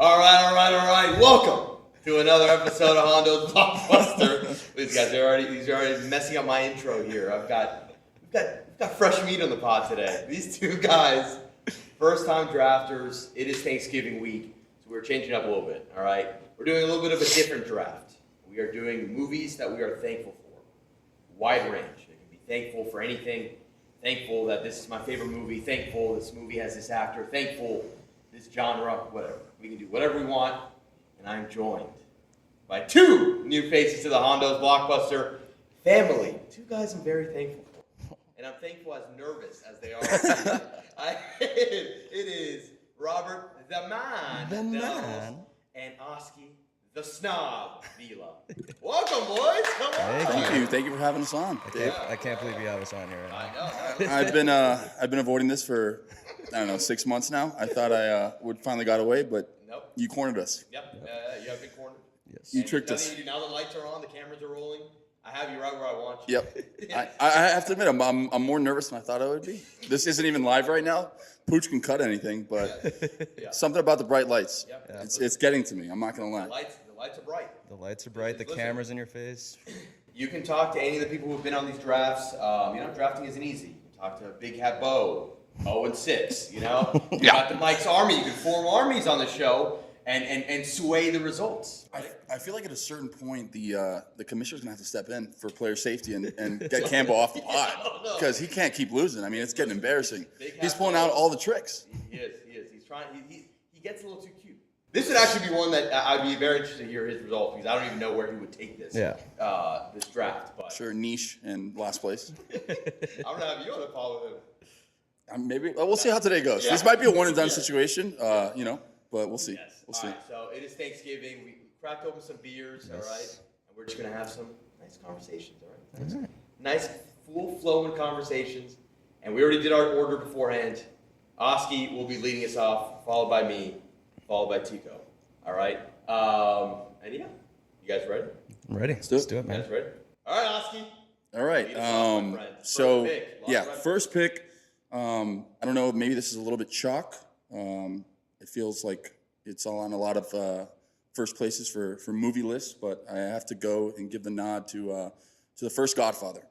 All right. Welcome to another episode of Hondo's Blockbuster. These guys are already messing up my intro here. We've got fresh meat on the pod today. These two guys, first time drafters. It is Thanksgiving week, so we're changing up a little bit. All right, we're doing a little bit of a different draft. We are doing movies that we are thankful for. Wide range. It can be thankful for anything. Thankful that this is my favorite movie. Thankful this movie has this actor. Thankful this genre. Whatever. We can do whatever we want. And I'm joined by two new faces to the Hondo's Blockbuster family. Two guys I'm very thankful for. And I'm thankful as nervous as they are. It is Robert the Man. And Oski the Snob Vila. Welcome, boys. Come on. Thank you for having us on. I can't believe you have us on here right now. I know. I've been avoiding this for 6 months now. I thought I would finally got away, but Nope. you cornered us. Yep. You have been cornered. Yes. You tricked us. You do. Now the lights are on, the cameras are rolling. I have you right where I want you. Yep. I have to admit, I'm more nervous than I thought I would be. This isn't even live right now. Pooch can cut anything, but Yeah. something about the bright lights. Yep. Yeah. It's getting to me. I'm not gonna The lie. lights are bright. The lights are bright, the Listen. camera's in your face. You can talk to any of the people who've been on these drafts. Drafting isn't easy. You can talk to Big Hat Bo, 0-6. You got the Mike's Army. You can form armies on the show and sway the results. Right? I feel like at a certain point, the commissioner's gonna have to step in for player safety and get Campbell off the pod because he can't keep losing. I mean, it's getting embarrassing. He's pulling out all the tricks. He is. He's trying. He gets a little too cute. This would actually be one that I'd be very interested to hear his results because I don't even know where he would take this. Yeah. This draft, but Sure, niche and last place. I'm gonna have you on the call with him. Maybe we'll see how today goes. Yeah. This might be a one and done situation, but we'll see. Yes. We'll All see. right, so it is Thanksgiving. We cracked open some beers, all right? And we're just going to have some nice conversations, all right? Nice, full-flowing conversations. And we already did our order beforehand. Oski will be leading us off, followed by me, followed by Tico, all right? And yeah, you guys ready? I'm ready. do it. Let's do it, You man. guys ready? All right, Oski. All right. Lead us off, my friend. First So pick. first pick. I don't know. Maybe this is a little bit chalk. It feels like it's all on a lot of first places for movie lists, but I have to go and give the nod to the first Godfather.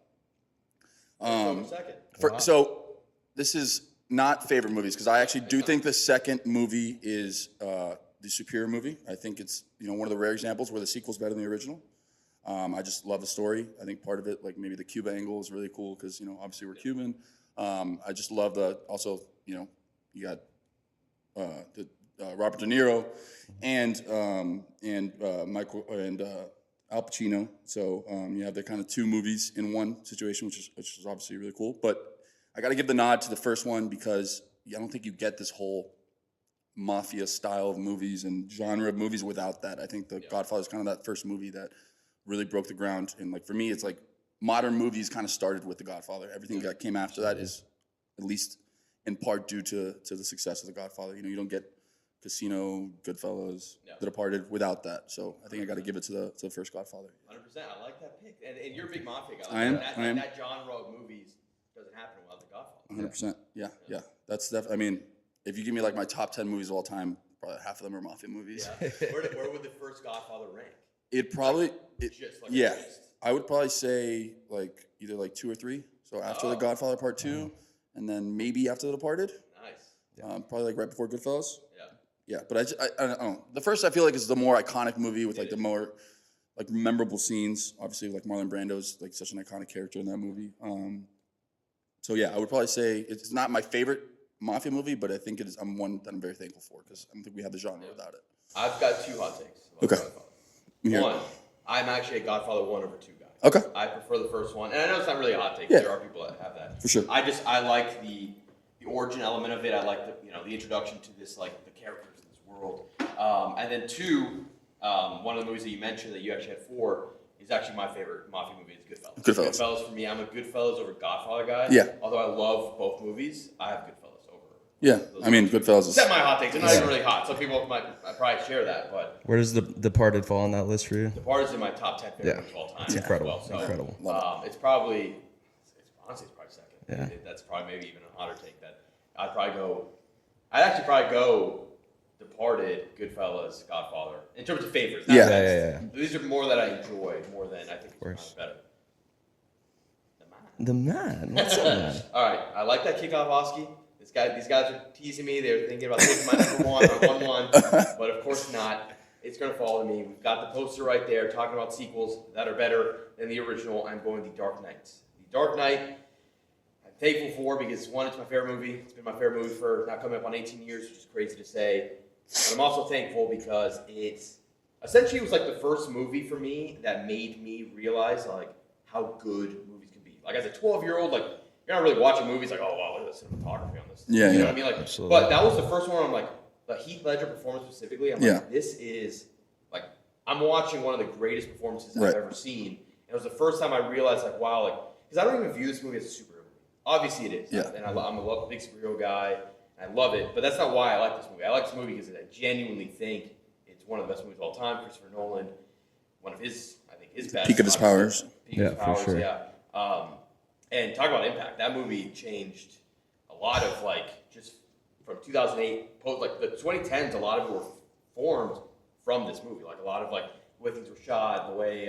Second. So this is not favorite movies because I actually do think the second movie is the superior movie. I think it's one of the rare examples where the sequel's better than the original. I just love the story. I think part of it, like maybe the Cuba angle, is really cool because obviously we're Cuban. I just love you got Robert De Niro and Michael and Al Pacino. So you have the kind of two movies in one situation, which is obviously really cool. But I got to give the nod to the first one because I don't think you get this whole mafia style of movies and genre of movies without that. I think The Godfather is kind of that first movie that really broke the ground. And like for me, it's like modern movies kind of started with The Godfather. Everything that came after that is at least in part due to the success of The Godfather. You don't get Casino, Goodfellas, The Departed without that. So I think I got to give it to the first Godfather. 100%. I like that pick. And you're a big mafia guy. I am. That genre of movies doesn't happen without The Godfather. 100%. Yeah. That's definitely. I mean, if you give me like my top 10 movies of all time, probably half of them are mafia movies. Yeah. Where would the first Godfather rank? It probably. Just like Yeah. a list. I would probably say like either like 2 or 3. So after The Godfather Part 2, and then maybe after The Departed. Nice. Probably like right before Goodfellas. Yeah. Yeah, but I don't know. The first I feel like is the more iconic movie with like the more like memorable scenes. Obviously, like Marlon Brando's like such an iconic character in that movie. So yeah, I would probably say it's not my favorite mafia movie, but I think it is. I'm one that I'm very thankful for because I don't think we have the genre without it. I've got 2 hot takes. Okay. Godfather. One, I'm actually a Godfather 1 over 2 guy. Okay. I prefer the first one, and I know it's not really a hot take. Yeah. There are people that have that. For sure. I like the origin element of it. I like the introduction to this like the characters in this world. And then 2, one of the movies that you mentioned that you actually had 4 is actually my favorite mafia movie. Is Goodfellas. Goodfellas for me. I'm a Goodfellas over Godfather guy. Yeah. Although I love both movies, I have Goodfellas over. Yeah, I mean Goodfellas is. Except my hot takes. They're not even really hot. Some people might probably share that, but Where does The Departed fall on that list for you? Departed is in my top 10 favorites of all time. It's incredible. Well, so, Incredible. It's probably, honestly, it's probably second. Yeah. That's probably maybe even a hotter take. I'd actually probably go Departed, Goodfellas, Godfather. In terms of favorites. Not Yeah. best. These are more that I enjoy more than I think it's better. The man. What's up, man? All right, I like that kickoff, Oski. These guys are teasing me. They're thinking about taking my number one on 1-1, but of course not. It's going to fall to me. We've got the poster right there talking about sequels that are better than the original. I'm going The Dark Knight. The Dark Knight, I'm thankful for because, one, it's my favorite movie. It's been my favorite movie for now coming up on 18 years, which is crazy to say. But I'm also thankful because it's essentially it was like the first movie for me that made me realize like how good movies can be. Like as a 12-year-old, like you're not really watching movies like, oh wow, look at the cinematography on this. Yeah, you know what I mean? Like, absolutely. But that was the first one where I'm like, the Heath Ledger performance specifically. I'm like, this is like I'm watching one of the greatest performances I've ever seen. And it was the first time I realized like, wow, like because I don't even view this movie as a superhero movie. Obviously it is. Yeah. And I'm a big superhero guy. I love it, but that's not why I like this movie. I like this movie because I genuinely think it's one of the best movies of all time. Christopher Nolan, one of his, I think, his best. Peak of his powers. Peak of his powers, sure. yeah. And talk about impact. That movie changed a lot of like just from 2008, like the 2010s. A lot of it were formed from this movie. Like a lot of like the way things were shot, the way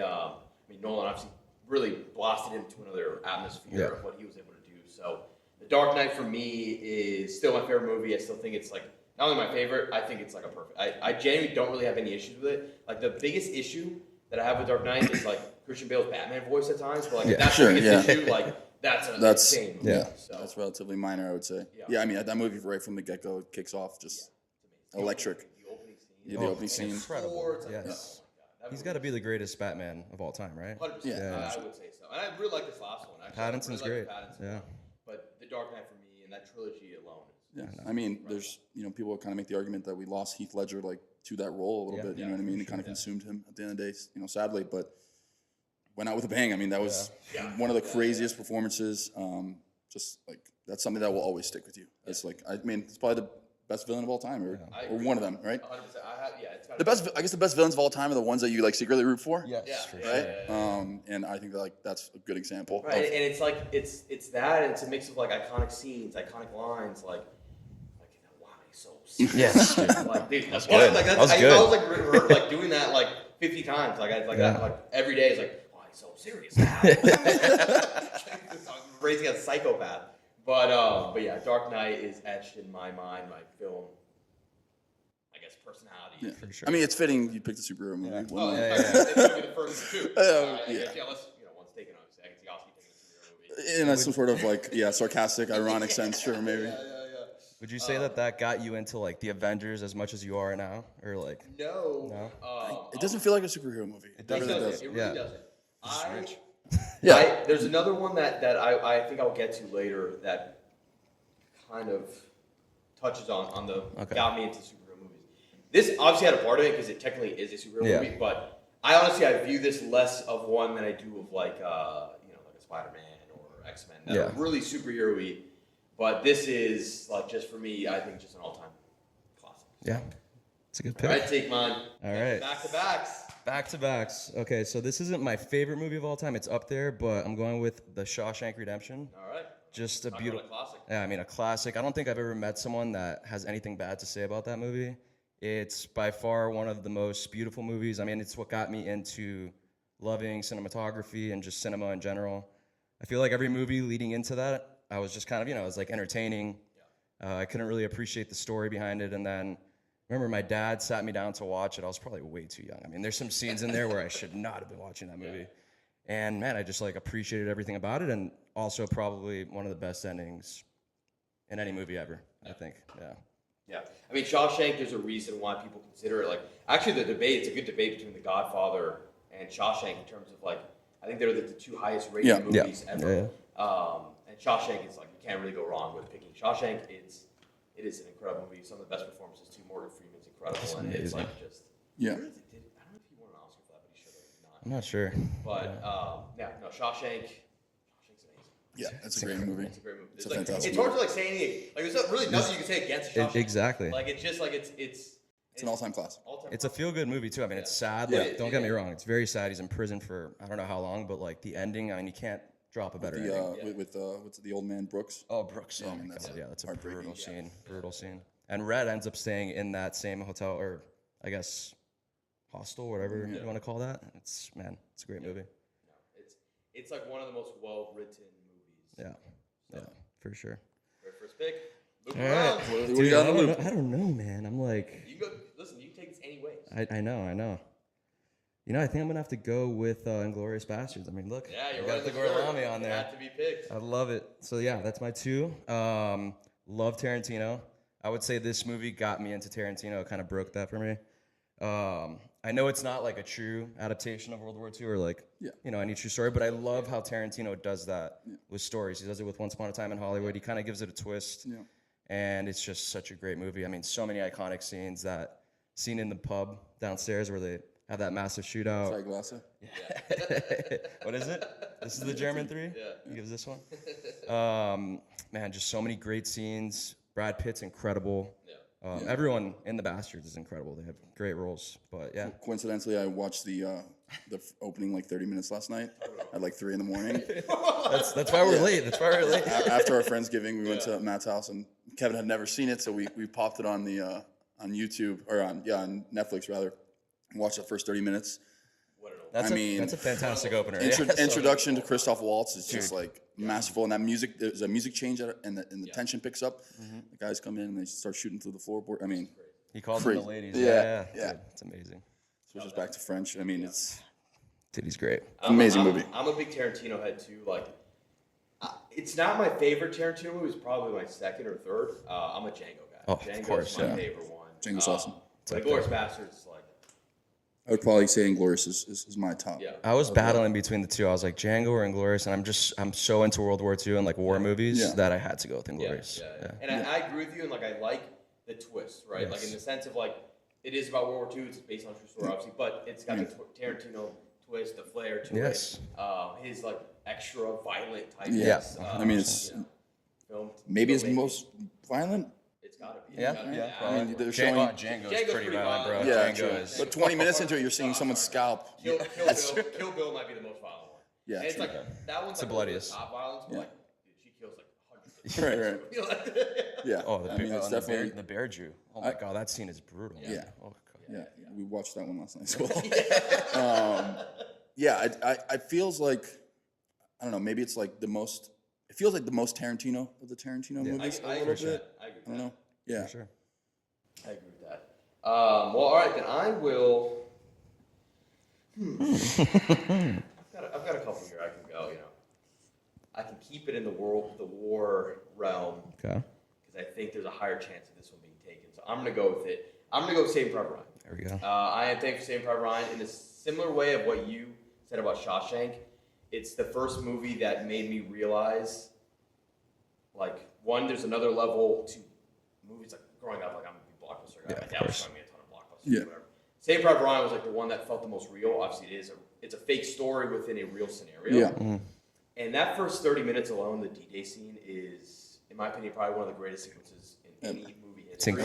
Nolan obviously really blasted into another atmosphere of what he was able to do. So. The Dark Knight for me is still my favorite movie. I still think it's like not only my favorite, I think it's like a perfect. I genuinely don't really have any issues with it. Like the biggest issue that I have with Dark Knight is like Christian Bale's Batman voice at times. But like if that's the biggest issue, like that's insane movie. Yeah, so. that's relatively minor, I would say. Yeah, I mean that movie right from the get-go kicks off just electric. The opening scene. Yeah, the opening scene. Incredible. Like, Yes. He's got to be the greatest Batman of all time, right? 100%. Yeah. I would say so. And I really like this last one. Actually. Pattinson's I really like great. Pattinson Yeah. But The Dark Knight for me and that trilogy alone. Yeah, I mean, there's people kind of make the argument that we lost Heath Ledger like to that role a little bit. You know what I mean? It kind of consumed him at the end of the day. Sadly, but went out with a bang. I mean, that was one of the craziest performances. Just like that's something that will always stick with you. It's like it's probably the best villain of all time, or one of them, right? 100%. It's The best, I guess, the best villains of all time are the ones that you like secretly root for. Yes, for Right. sure. And I think that that's a good example. Right, and it's like it's that, and it's a mix of like iconic scenes, iconic lines, like why so serious? Yes, dude. Like, dude, that's good. Like, That was I good. was like doing that like 50 times, like every day is like why so serious? Raising a psychopath, but yeah, Dark Knight is etched in my mind, my film. I guess personality. Yeah. For sure. I mean, it's fitting you picked a superhero movie. Yeah. Oh, Yeah, it's gonna be the first two. Yeah. Let's one's taken obviously. I can see Oscar taking a superhero movie. In a some sort of like sarcastic, ironic sense, sure, maybe. Would you say that got you into like the Avengers as much as you are now, or like? No. It doesn't feel like a superhero movie. It really doesn't. does. It really doesn't. rich. There's another one that I think I'll get to later that kind of touches on the got me into superhero movies. This obviously had a part of it because it technically is a superhero movie, but I view this less of one than I do of like like a Spider-Man or X-Men that are really superhero-y. But this is like just for me, I think just an all-time classic. Yeah, it's a good pick. All right, take mine. All right. Back to backs. Back to backs. Okay, so this isn't my favorite movie of all time. It's up there, but I'm going with The Shawshank Redemption. All right. Just a Talk beautiful about a classic. Yeah, I mean a classic. I don't think I've ever met someone that has anything bad to say about that movie. It's by far one of the most beautiful movies. I mean, it's what got me into loving cinematography and just cinema in general. I feel like every movie leading into that, I was just kind of, it was like entertaining. I couldn't really appreciate the story behind it. And then remember my dad sat me down to watch it. I was probably way too young. I mean, there's some scenes in there where I should not have been watching that movie. And man, I just like appreciated everything about it, and also probably one of the best endings in any movie ever, I think. Yeah. I mean, Shawshank, there's a reason why people consider it like, actually the debate, it's a good debate between The Godfather and Shawshank in terms of like, I think they're the two highest rated movies ever. And Shawshank is like, you can't really go wrong with picking Shawshank. It is an incredible movie. Some of the best performances too. Morgan Freeman's incredible. And it's like just, I don't know if he won an Oscar for that, but he should have not. I'm not sure. But, no, Shawshank's amazing. Yeah, that's a great movie. It's a great movie. It's a fantastic It's hard to like say anything. Like there's really nothing you can say against Shawshank. Exactly. Like it's just like it's an all-time classic. It's a feel-good movie too. I mean, it's sad. Like, don't get me wrong. It's very sad. He's in prison for I don't know how long, but like the ending. I mean, you can't drop a better ending. With what's the old man Brooks? Oh, Brooks. Yeah, Oh I mean, my that's god. Yeah, that's a heartbreaking. brutal scene. Brutal scene. and Red ends up staying in that same hotel, or I guess hostel, whatever you want to call that. It's a great movie. It's like one of the most well-written movies. Yeah, for sure. Your first pick. Loop All around. right. What do Dude, you got I in the don't loop? know- I don't know, man. I'm like, You can go. Listen, you can take this any ways. I know. I think I'm gonna have to go with Inglourious Bastards. I mean, look, Yeah, you're got right. the Gorlami on there. Had to be picked. I love it. So yeah, that's my 2. Love Tarantino. I would say this movie got me into Tarantino. It kind of broke that for me. I know it's not like a true adaptation of World War II or like, any true story, but I love how Tarantino does that with stories. He does it with Once Upon a Time in Hollywood. He kind of gives it a twist, and it's just such a great movie. I mean, so many iconic scenes. That scene in the pub downstairs where they have that massive shootout. Sorry, Glassa. What is it? This is the German 3? Yeah. He gives this one? Man, just so many great scenes. Brad Pitt's incredible. Everyone in the Bastards is incredible. They have great roles. But yeah. Coincidentally, I watched the opening like 30 minutes last night at like 3 a.m. That's why we're late. That's why we're late. After our Friendsgiving, we went to Matt's house, and Kevin had never seen it, so we popped it on the on YouTube or on Netflix rather, and watched the first 30 minutes. That's a fantastic opener. Introduction to Christoph Waltz is just like masterful, and that music, there's a music change and the tension picks up. The guys come in and they start shooting through the floorboard. I mean, he calls crazy. them the ladies. Yeah. Dude, it's amazing. Switches back to French. I mean, it's Dude, he's great. amazing movie. I'm a big Tarantino head too. Like, it's not my favorite Tarantino movie. It's probably my second or third. I'm a Django guy. Oh, Django's of course, my yeah. favorite one. Django's awesome. Like Inglourious Bastards is like. I would probably say Inglourious is my top. Yeah. I was battling between the two. I was like Django or Inglourious, and I'm so into World War II and like war movies that I had to go with Inglourious. Yeah. And I agree with you, and like I like the twist, right? Yes. Like in the sense of like it is about World War II. It's based on a true story, obviously, but it's got the Tarantino twist, the flair to Yes. it. His like extra violent type. Yeah. I mean, it's maybe his most violent. It's gotta be. Yeah. I mean, they're showing. Django's Django's pretty pretty violent, bro. violent. Yeah, Django true. is. But 20 minutes into it, you're seeing someone's scalp. Kill Bill might be the most violent one. Yeah, and it's true. like that one's the like bloodiest. Top violence, but like dude, she kills like hundreds. Right. You know, like, Yeah. Oh, the I mean, it's definitely. the bear Jew. Oh my god, that scene is brutal. Man. Yeah. Oh, God. Yeah, we watched that one last night as well. I feels like, I don't know, maybe it's like the most. It feels like the most Tarantino of the Tarantino movies I a agree little with bit. that. I agree with I don't that. know. Yeah. For sure. I agree with that. Well, all right, then I will. I've got a couple here I can go. You know, I can keep it in the war realm Okay. because I think there's a higher chance of this one being taken. So I'm gonna go with it. I'm gonna go with Saving Private Ryan. There we go. I am thankful for Saving Private Ryan in a similar way of what you said about Shawshank. It's the first movie that made me realize, like, one, there's another level to movies. Like growing up, like I'm a big blockbuster guy. Yeah, My of dad was course. showing me a ton of blockbusters. Yeah. Whatever. Saving Private Ryan was like the one that felt the most real. Obviously, it's a fake story within a real scenario. Yeah. And that first 30 minutes alone, the D-Day scene is, in my opinion, probably one of the greatest sequences in any movie It's history.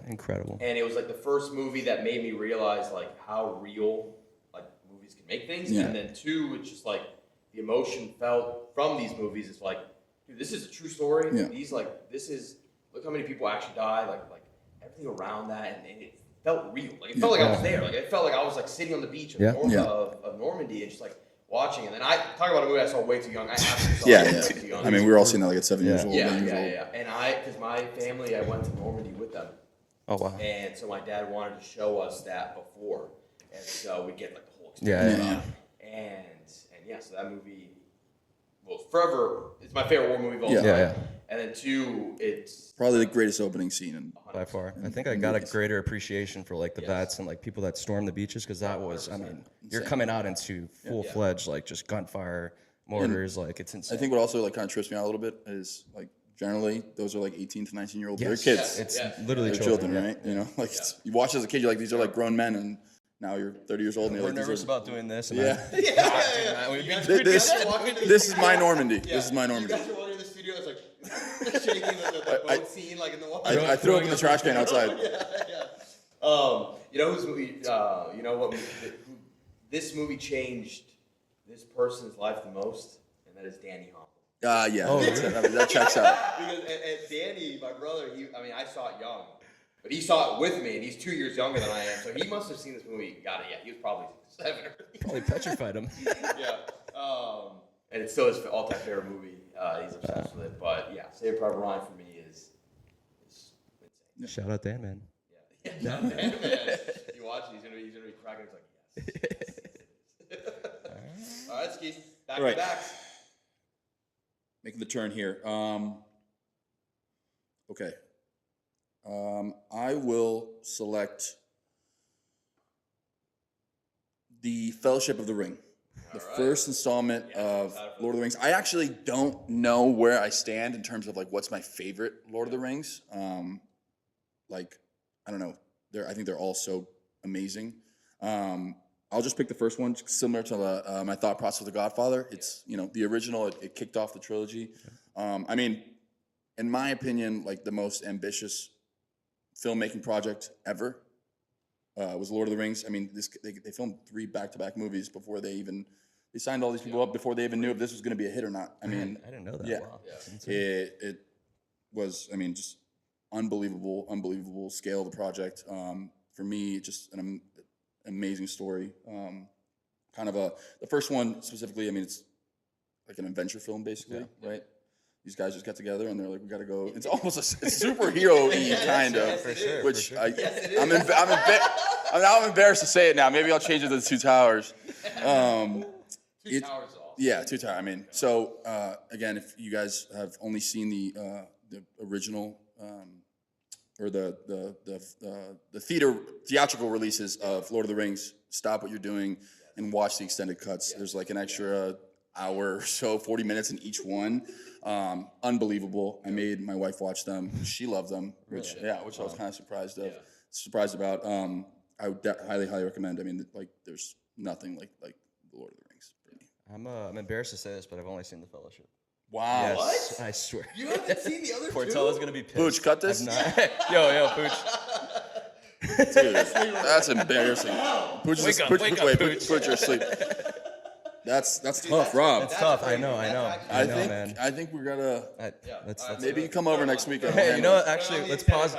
incredible. And it was like the first movie that made me realize like how real like movies can make things. Yeah. And then two, it's just like the emotion felt from these movies is like, dude, this is a true story. Yeah. These like this is look how many people actually died. Like everything around that, and it felt real. Like it felt like I was there. Like it felt like I was like sitting on the beach of, of Normandy and just like watching. And then I talk about a movie I saw way too young. I absolutely saw it way too young. I mean, we were all seeing that like at 7 years old. 8 years old. And because my family, I went to Normandy with them. Oh wow. And so my dad wanted to show us that before, and so we get like the whole Yeah. experience. And so that movie, well, forever, it's my favorite war movie of all time. Yeah. And then two, it's Probably the greatest opening scene. And By far. I think I got a greater appreciation for like the vets and like people that storm the beaches because that was, I mean, you're coming out into full-fledged like just gunfire, mortars, like it's insane. I think what also like kind of trips me out a little bit is like generally those are like 18 to 19-year-old. Yes. They're kids. It's literally They're children, right? You know, like you watch as a kid, you're like, these are like grown men, and now you're 30 years old, and you're We're like, nervous about doing this. And yeah. this This is my Normandy. This is my Normandy. You guys are walking in the studio, it's like shaking the boat scene like in the water. I threw up in the trash can outside. You know whose movie? You know what? This movie changed this person's life the most, and that is Danny Hopper. Yeah, Oh, that checks out. Because and Danny, my brother, I saw it young, but he saw it with me, and he's 2 years younger than I am, so he must have seen this movie. Got it? Yeah, he was probably 7 or 8. Probably petrified him. Yeah. And it's still his all-time favorite movie. He's obsessed with it. But yeah, Saving Private Ryan for me is insane. Shout out Dan, man. Yeah. Man. You watch it, he's gonna be cracking. It's like yes. All right, Ski. Back All right. to back. Making the turn here. Okay. I will select the Fellowship of the Ring. The first installment of Lord of the Rings. I actually don't know where I stand in terms of like what's my favorite Lord of the Rings. Like, I don't know. I think they're all so amazing. I'll just pick the first one, similar to my thought process with The Godfather. It's, the original, it kicked off the trilogy. I mean, in my opinion, like the most ambitious filmmaking project ever was Lord of the Rings. I mean, they filmed 3 back-to-back movies before they signed all these people up before they even knew if this was going to be a hit or not. I mean, I didn't know that. Yeah, Wow. it was. I mean, just unbelievable scale of the project. For me, just an amazing story. The first one specifically. I mean, it's like an adventure film, basically, right? These guys just got together and they're like, we got to go. It's almost a superhero-y kind of, for sure, which for sure. I'm embarrassed to say it now. Maybe I'll change it to the Two Towers. Two Towers is awesome. Yeah, Two Towers. I mean, so again, if you guys have only seen the original or the theatrical releases of Lord of the Rings, stop what you're doing and watch the extended cuts. There's like an extra hour or so, 40 minutes in each one. Unbelievable. I made my wife watch them. She loved them, which I was kind of surprised about. I would highly recommend. I mean, like there's nothing like the Lord of the Rings for me. I'm embarrassed to say this, but I've only seen The Fellowship. Wow. Yes, What? I swear. You haven't seen the other two? Portella's gonna be pissed. Pooch, cut this. Yo, Pooch. Dude, that's embarrassing. Pooch, Wake up, Pooch, you're asleep. That's tough, Rob. It's tough. I know, man. I think we're gonna Let's maybe you come over next week. Hey, you know what? Actually, let's pause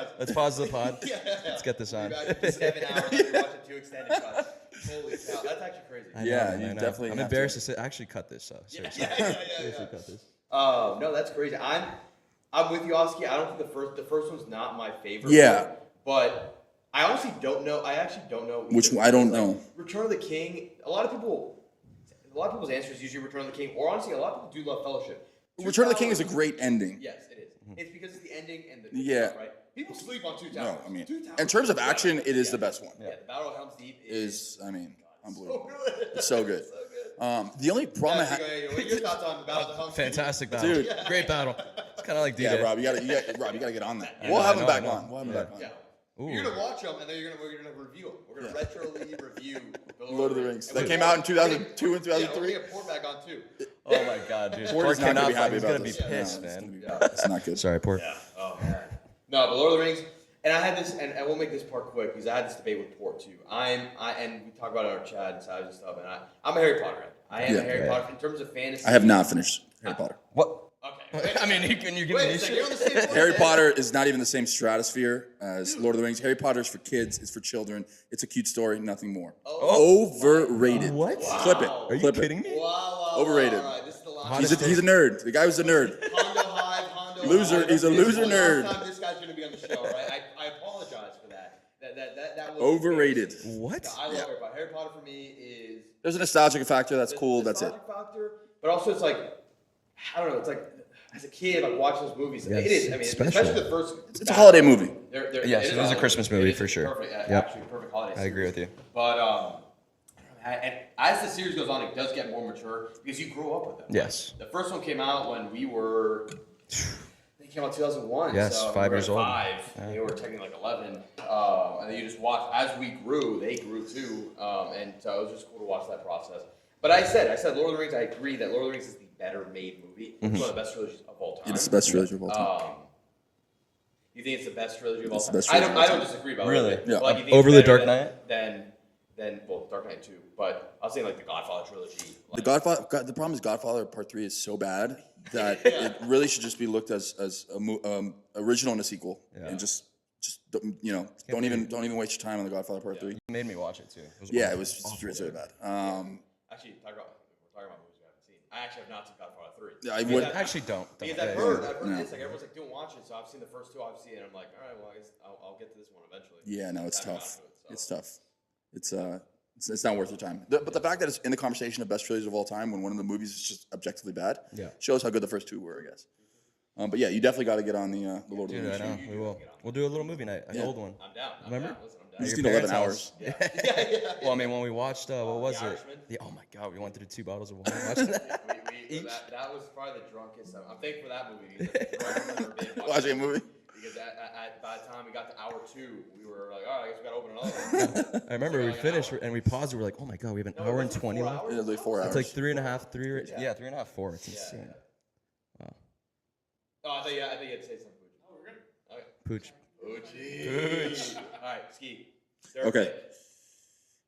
the pod. Let's get this on. 7 hours after watching 2 extended cuts. Holy cow, that's actually crazy. I know. definitely. I'm embarrassed to say. Actually, cut this. Seriously. Seriously, cut this. No, that's crazy. I'm with you, Oski. I don't think the first one's not my favorite. Yeah. one, but I honestly don't know. I actually don't know Which one? I don't know. Return of the King. A lot of people's answer is usually Return of the King, or honestly, a lot of people do love Fellowship. Return of the King is a great ending. Yes, it is. It's because it's the ending and the Yeah. right. People sleep on Two Towers. No, I mean, Two Towers in terms of is action, good. it is the best one. Yeah, the Battle of Helm's Deep is Unbelievable. so good. It's so good. The only problem I have. What are your thoughts on the Battle of Helm's Deep? Fantastic battle, Dude. Great battle. It's kind of like D-Day. Yeah, Rob, you gotta get on that. I We'll know, have I him know, back I know. on. We'll have him back on. Yeah. Ooh. You're gonna watch them, and then we're gonna review them. We're gonna retrolily review Lord of the Rings. And That we're came gonna- out in 2002 and Yeah, we're 2003. gonna get Port back on too. Oh my God, dude. Port is not gonna be happy He's about gonna be this. pissed, No, it's man. gonna be bad. It's not good. Sorry, Port. Yeah. Oh man. No, but Lord of the Rings, and I had this, and we'll make this part quick because I had this debate with Port too. And we talk about it on our chat and size and stuff. And I'm a Harry Potter guy. I am a Harry Potter in terms of fantasy. I have not finished Harry Potter. What? Okay. I mean, you're giving Wait me a second. shit. You're on the same board. Harry Potter is not even the same stratosphere as Lord of the Rings. Harry Potter is for kids. It's for children. It's a cute story, nothing more. Overrated. What? Clip it. Are you Clip kidding it. me? Wow. Overrated. All right, this is the last. He's a nerd. The guy was a nerd. Hondo Hive, Hondo Loser. Hive. He's a This loser is the nerd. last time this guy's gonna be on the show, right? I apologize for that. That was Overrated. What? No, I love Harry Potter. Harry Potter for me is There's a nostalgic factor. That's cool. That's it. nostalgic factor, but also it's like I don't know. It's like as a kid, like watching those movies. Yeah, it is. I mean, it's special. especially the first. It's a holiday movie. Yes, it is a Christmas movie It is for sure. Perfect, Yep. actually, perfect holiday. I agree with you. But and as the series goes on, it does get more mature because you grow up with them. Yes. The first one came out when we were. They came out 2001. Yes, so 5 we were years old. 5. Yeah. They were technically like 11. And then you just watch as we grew. They grew too. And so it was just cool to watch that process. But I said, Lord of the Rings. I agree that Lord of the Rings is the better made movie. It's one of the best trilogies of all time. It's the best trilogy of all time. You think it's the best trilogy of all It's the time? best trilogy of all I don't time. disagree about Really? it. Yeah. Like, you think Over it's The better Dark Knight? than than Dark Knight 2, but I was saying like the Godfather trilogy. The the problem is Godfather Part 3 is so bad that it really should just be looked as a original and a sequel, and just don't even waste your time on the Godfather Part 3. You made me watch it too. It was really bad. Actually, we're talking about movies we haven't seen. I actually have not seen Godfather 3. Yeah, I would actually don't. Because I've heard this, like everyone's like, don't watch it. So I've seen the first two, obviously, and I'm like, all right, well, I guess I'll get to this one eventually. Yeah, no, it's tough. It's tough. It's not worth your time. But the fact that it's in the conversation of best trilogies of all time when one of the movies is just objectively bad, shows how good the first two were, I guess. But yeah, you definitely got to get on the Lord of the Rings. I know. We will. We'll do a little movie night. An old one. I'm down. Remember? Listen, I'm down. You just need 11 hours. Well, I mean, when we watched, what was it? Oh my God, we went through 2 bottles of wine watching that. That was probably the drunkest. I'm thankful for that movie. Because I've never been Watching a movie? Because by the time we got to hour 2, we were like, all right, I guess we got to open another one. I remember we finished and we paused. We were like, oh my God, we have an hour and 20 left. It was like 4 hours. It's like 3.5, 3.5, 4. It's insane. Wow. Oh, I thought you had to say something. Oh, we're good. Okay. Pooch. Pooch. All right, Ski. Okay.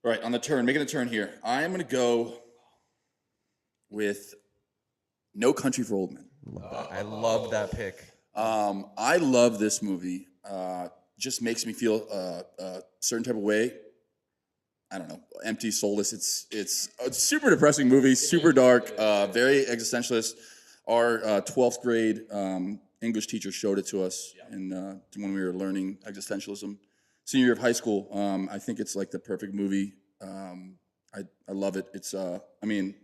All right, on the turn, making a turn here. I am going to go with No Country for Old Men. I love that pick. I love this movie. Just makes me feel a certain type of way. I don't know, empty, soulless. It's a super depressing movie, super dark, very existentialist. Our 12th grade English teacher showed it to us when we were learning existentialism. Senior year of high school. I think it's like the perfect movie. I love it. It's I mean,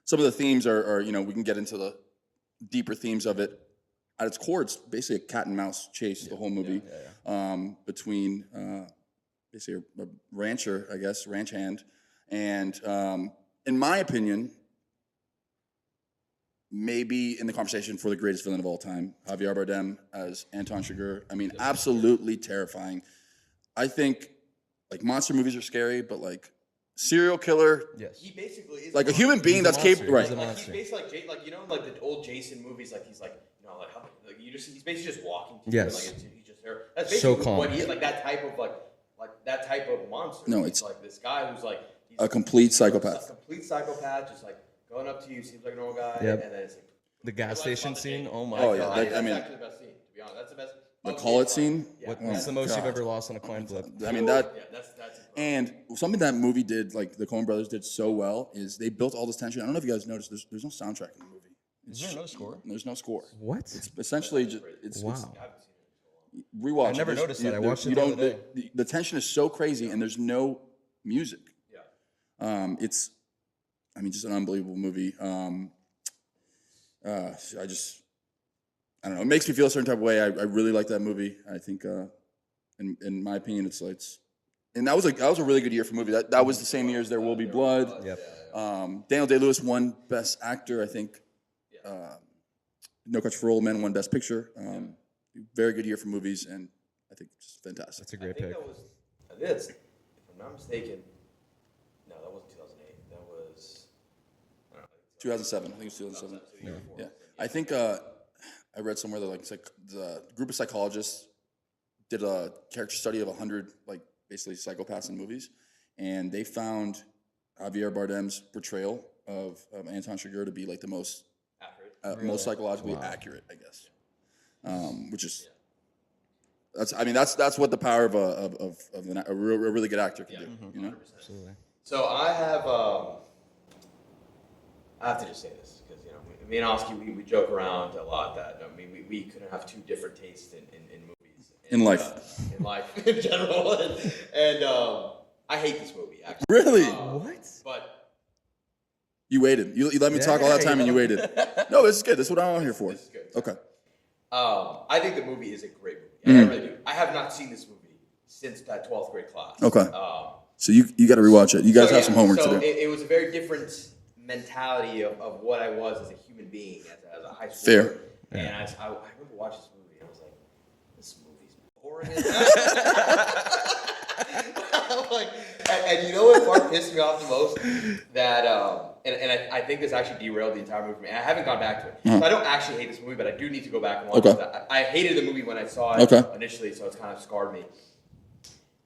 some of the themes are we can get into the deeper themes of it. At its core, it's basically a cat and mouse chase, the whole movie, between basically a rancher, I guess, ranch hand, and in my opinion, maybe in the conversation for the greatest villain of all time, Javier Bardem as Anton Chigurh. I mean, absolutely terrifying. I think like monster movies are scary, but like serial killer, he basically is like a human being that's capable, right? Like he's basically like like the old Jason movies, like he's like he's basically just walking. Yes. Like he's just there. That's basically so calm. what he is, like that type of like that type of monster. No, it's like this guy who's like a complete psychopath. A complete psychopath, just like going up to you, seems like a normal guy, Yep. and then it's like the gas station scene. Oh my God. That's I mean, actually the best scene. To be honest, that's the best. The call it scene. What's the most you've ever lost on a coin flip? I mean that. Yeah, that's and something that movie did, like the Coen Brothers did so well, is they built all this tension. I don't know if you guys noticed. There's no soundtrack in the movie. Is there no score? There's no score. What? It's essentially just it's rewatch. I never noticed that. I watched it the other day. The tension is so crazy, and there's no music. Yeah. It's, I mean, just an unbelievable movie. I don't know. It makes me feel a certain type of way. I really like that movie. I think, in my opinion, it's and that was a really good year for movie. That was the same year as There Will Be Blood. Yep. Daniel Day-Lewis won Best Actor, I think. No Country for Old Men won Best Picture. Very good year for movies, and I think just fantastic. That's a great pick. If I'm not mistaken, no, that wasn't 2008. That was 2007. I think it was 2007. Yeah. I think I read somewhere that like the group of psychologists did a character study of 100 like basically psychopaths in movies, and they found Javier Bardem's portrayal of Anton Chigurh to be like the most accurate, most psychologically accurate, I guess. Which is that's what the power of a really good actor can do. You know? Absolutely. So I have to just say this because me and Oski we joke around a lot that we couldn't have two different tastes in movies. In life. In life in general, and I hate this movie actually. Really? What? But you waited. You let me talk all that time, and you waited. No, this is good. This is what I'm here for. This is good. Okay. I think the movie is a great movie. I really do. I have not seen this movie since that 12th grade class. Okay. So you got to rewatch it. You guys have some homework to do. It was a very different mentality of what I was as a human being as a high schooler. Fair. And I remember watching this movie and I was like, this movie's boring. I'm like, and you know what part pissed me off the most? That and I think this actually derailed the entire movie for me. And I haven't gone back to it. So I don't actually hate this movie, but I do need to go back and watch it. I hated the movie when I saw it initially, so it's kind of scarred me.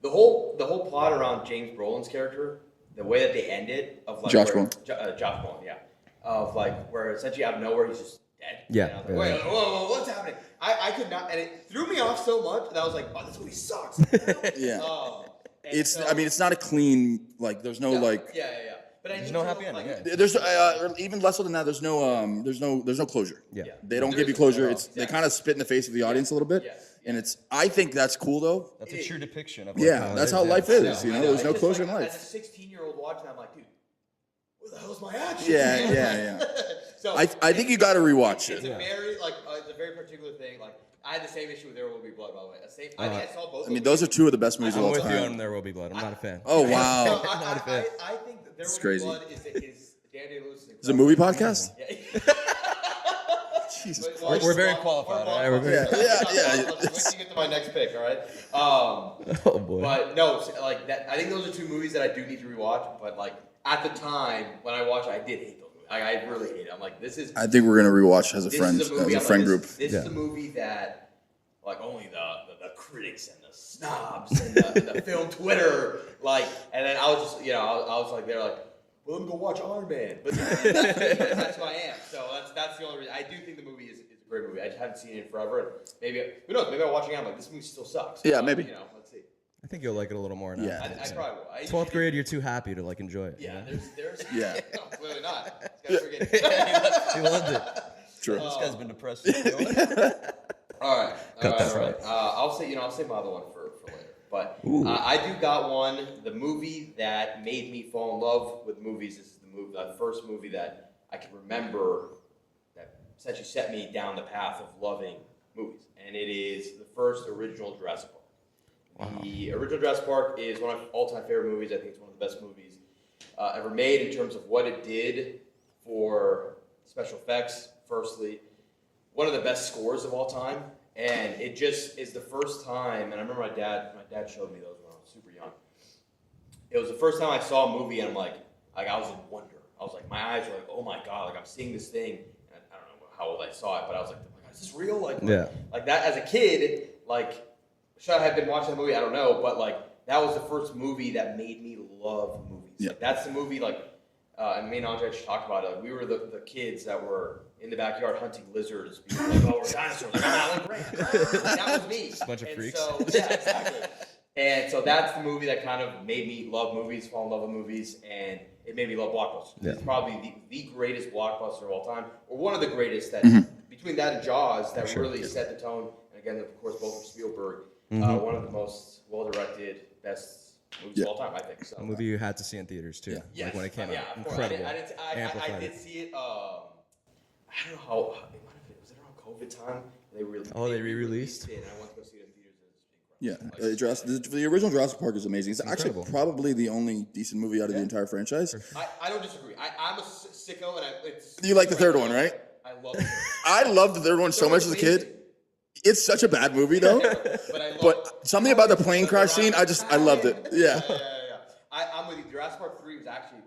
the whole plot around James Brolin's character, the way that they end it, of like Josh where, Brolin. Josh Brolin, yeah, of like where essentially out of nowhere he's just dead. Yeah. And I was like, wait, whoa, what's happening? I could not, and it threw me off so much that I was like, oh, this movie sucks. Yeah. And It's. so- I mean, it's not a clean. Like, there's no like. Yeah. But There's no happy ending. Yeah. There's even less so than that. There's no closure. Yeah. They don't There give you isn't closure. at all. It's they kind of spit in the face of the audience a little bit, Yes. and it's. I think that's cool though. That's a true depiction of like, Yeah, that's how life is. You know, there's no It's just closure in like, life. As a 16-year-old watching, I'm like, dude, where the hell's my action? Yeah. So I think you got to rewatch It's it. a very it's a very particular thing. Like I had the same issue with There Will Be Blood, by the way. I think I saw both. I mean, those are two of the best movies of I'm all with you on time. There Will Be Blood. I'm not a fan. Oh So wow, I think that There It's Will crazy. Be Blood is Dan Day-Lewis. it's a movie podcast. Jesus But- Christ. We're very qualified, all right? We're very- Yeah. Wait till you get to my next pick, all right? Oh boy. But no, like that. I think those are two movies that I do need to rewatch. But like at the time when I watched, it, I did hate those movies. I really hate it. I'm like, this is I think we're gonna rewatch as a this friend, is a movie. as a I'm friend like, group. This Yeah. is the movie that like only the critics and the snobs and the film Twitter like. And then I was just I was like they're like, well, let me go watch Iron Man. But that's who I am. So that's the only reason. I do think the movie is a great movie. I just haven't seen it in forever. And maybe who knows? Maybe I'll watch it again. I'm like, this movie still sucks. Yeah, maybe. Let's see. I think you'll like it a little more now. Yeah. I probably will. I 12th grade, you're too happy to like enjoy it. Yeah, there's Yeah. no, clearly not. This guy's forgetting. He loved it. True. This guy's been depressed. All right. Cut that All right. I'll say my other one for later. But I do got one. The movie that made me fall in love with movies is the first movie that I can remember that essentially set me down the path of loving movies, and it is the first original Jurassic Park. Wow. The original Jurassic Park is one of my all-time favorite movies. I think it's one of the best movies ever made in terms of what it did for special effects. Firstly, one of the best scores of all time, and it just is the first time. And I remember my dad showed me those when I was super young. It was the first time I saw a movie, and I'm like I was in wonder. I was like, my eyes were like, oh my god, like I'm seeing this thing. And I don't know how old I saw it, but I was like, oh my god, is this real? Like that as a kid, like should I have been watching the movie? I don't know, but like that was the first movie that made me love movies. Yeah. Like, that's the movie and me and Andre just talked about it. Like, we were the kids that were in the backyard hunting lizards, being like, oh, we're dinosaurs. Like, I'm Alan Grant. That was me. a bunch of freaks. So, yeah, exactly. And so that's the movie that kind of made me love movies, fall in love with movies, and it made me love blockbusters. Yeah. It's probably the greatest blockbuster of all time, or one of the greatest that, between that and Jaws, that really set the tone. And again, of course, both from Spielberg, one of the most well-directed, best movies of all time, I think. So. A movie you had to see in theaters too. Yes. Like when it came Yeah, out. of course. Incredible. I did see it. I don't know how. Was it around COVID time? They re-released re-released? it, and I went to go see it in theaters. And it was Yeah, incredible. the original Jurassic Park is amazing. It's actually incredible. probably the only decent movie out of the entire franchise. I don't disagree. I'm a sicko, and it's. You like the third one, right? I love it. I loved the third one so much as a kid. It's such a bad movie though. But I love But something about the plane crash scene, I loved it. Yeah. I'm with you. Jurassic Park 3 was actually.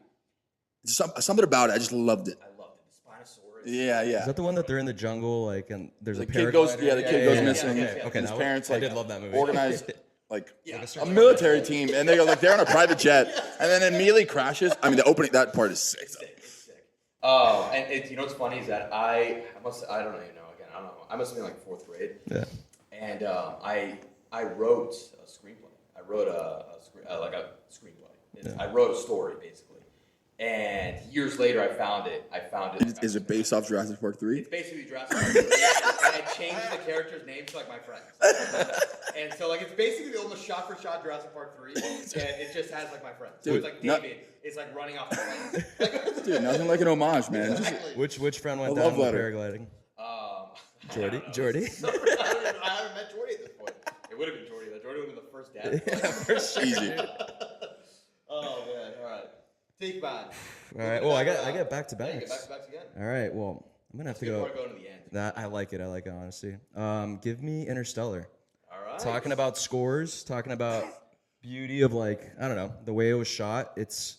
Something about it, I just loved it. I loved it. The Spinosaurus. Yeah. Is that the one that they're in the jungle, like, and there's The a kid goes, paraglider? the kid goes missing. yeah. Okay, His that parents I like did love that movie. organized like Yeah. a military team, and they go like they're on a private jet, and then it immediately crashes. I mean, the opening that part is sick. It's sick. And you know what's funny is that I don't know, I don't know. I must have been like 4th grade. Yeah. And I wrote a screenplay. I wrote a screenplay. I wrote a story basically. And years later, I found it. Is it based off Jurassic Park 3? It's basically Jurassic Park. And I changed the characters' names to like my friends. And so like it's basically almost shot for shot Jurassic Park 3. And it just has like my friends. So Dude, it's like David is like running off the plane. Dude, nothing like an homage, man. Just, Which friend went A down love with letter. paragliding? Jordy. Jordy? I haven't met Jordy at this point. It would have been Jordy. Jordy would have been the first dad. easy. Oh man! All right, take mine. All right. Well, I get back to Yeah, backs. get back to backs again. All right. Well, I'm gonna have to Good go. part going to the end. That I like it honestly. Give me Interstellar. All right. Talking about scores, talking about beauty of like I don't know the way it was shot. This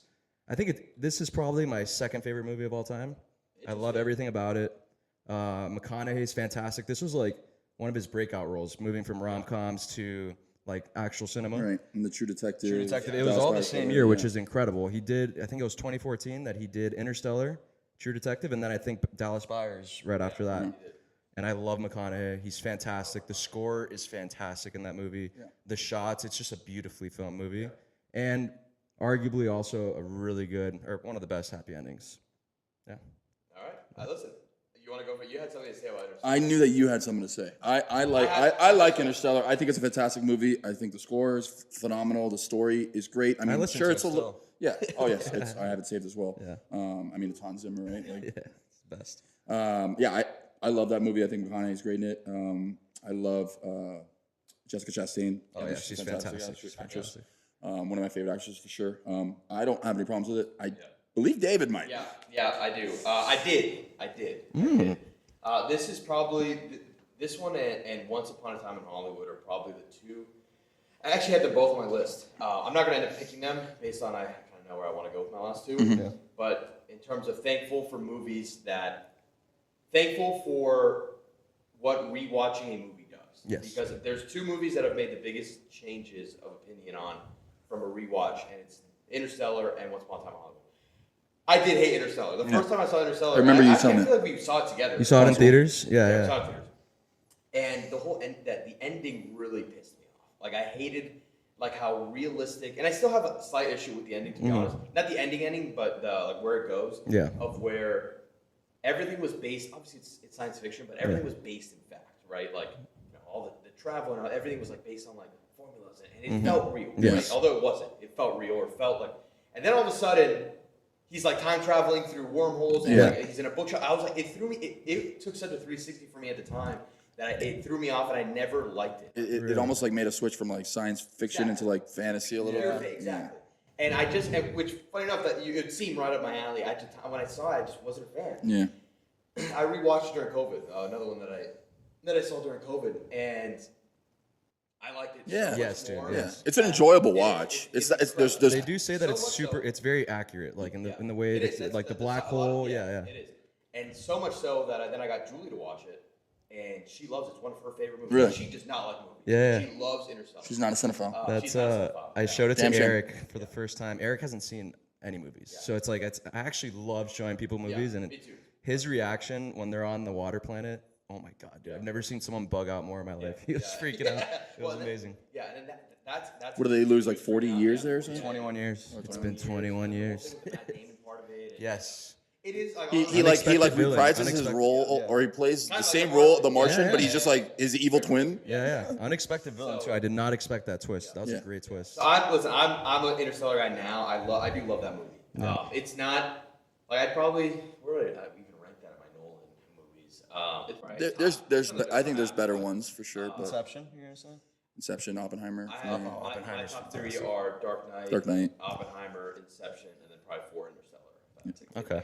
is probably my second favorite movie of all time. I love everything about it. McConaughey's fantastic. This was like one of his breakout roles, moving from rom-coms to like actual cinema. Right, and the True Detective. True Detective. It was all the same year, which is incredible. He did, I think it was 2014 that he did Interstellar, True Detective, and then I think Dallas Buyers right after that. And I love McConaughey. He's fantastic. The score is fantastic in that movie. Yeah. The shots, it's just a beautifully filmed movie. And arguably also a really good, or one of the best happy endings. Yeah. All right. Listen, you want to go for it? You had something to say about Interstellar. I knew that you had something to say. I like Interstellar. I think it's a fantastic movie. I think the score is phenomenal. The story is great. I mean, sure, it's a little. Yeah. Oh, yes. I have it saved as well. Yeah. I mean, it's Hans Zimmer, right? Like, yeah, it's the best. I love that movie. I think McConaughey's great in it. I love Jessica Chastain. Oh, yeah, she's fantastic. She's fantastic. One of my favorite actors for sure. I don't have any problems with it. I believe David might. Yeah, I do. I did. This is probably this one and Once Upon a Time in Hollywood are probably the two. I actually had them both on my list. I'm not going to end up picking them based on I kind of know where I want to go with my last two. Yeah. But in terms of thankful for what rewatching a movie does. Yes. Because there's two movies that have made the biggest changes of opinion from a rewatch, and it's Interstellar and Once Upon a Time in Hollywood. I did hate Interstellar. The first time I saw Interstellar, I remember you telling me. I feel like we saw it together. You saw it in theaters? Yeah. We saw it in theaters. And the ending really pissed me off. Like I hated like how realistic, and I still have a slight issue with the ending to be honest. Not the ending, but like where it goes. Yeah. Of where everything was based. Obviously, it's science fiction, but everything was based in fact, right? Like all the travel and everything was like based on like formulas, and it felt real. Yes. Right? Although it wasn't, it felt real or felt like. And then all of a sudden, he's like time traveling through wormholes, and like, he's in a bookshop. I was like, it threw me. It took such a 360 for me at the time that it threw me off, and I never liked it. It almost like made a switch from like science fiction into like fantasy a little bit. Exactly. And I just, which funny enough, that it seemed right up my alley. When I saw it, I just wasn't a fan. Yeah. I rewatched during COVID. Another one that I saw during COVID, and I liked it. Yeah. So much more. Yeah. It's an enjoyable watch. There's They do say that so it's much super. so. It's very accurate, like in the way It is. that, like the That's black a lot. hole. Yeah. It is, and so much so that then I got Julie to watch it, and she loves it. It's one of her favorite movies. Really? She does not like movies. Yeah. She loves Interstellar. She's not a cinephile. That's she's not a cinephile. I showed it Damn to shame. Eric for the first time. Eric hasn't seen any movies, so it's like I actually love showing people movies, and me too. his reaction when they're on the water planet. Oh my god, dude! I've never seen someone bug out more in my life. He was freaking out. It was amazing. And that's. What do they lose like 40 years there or something? 21 years. It's been 21 years. Yes. It is like He reprises his role, or he plays the same role, the Martian, but he's just like his evil twin. Yeah. Unexpected villain too. I did not expect that twist. That was a great twist. So I'm an Interstellar guy now. I do love that movie. Yeah. It's not like I'd probably where would I even rank that in my Nolan movies? It's probably There's I think there's better ones for sure, but Inception, you're gonna say? Inception, Oppenheimer. my top three are Dark Knight, Oppenheimer, Inception, and then probably 4 Interstellar. Okay.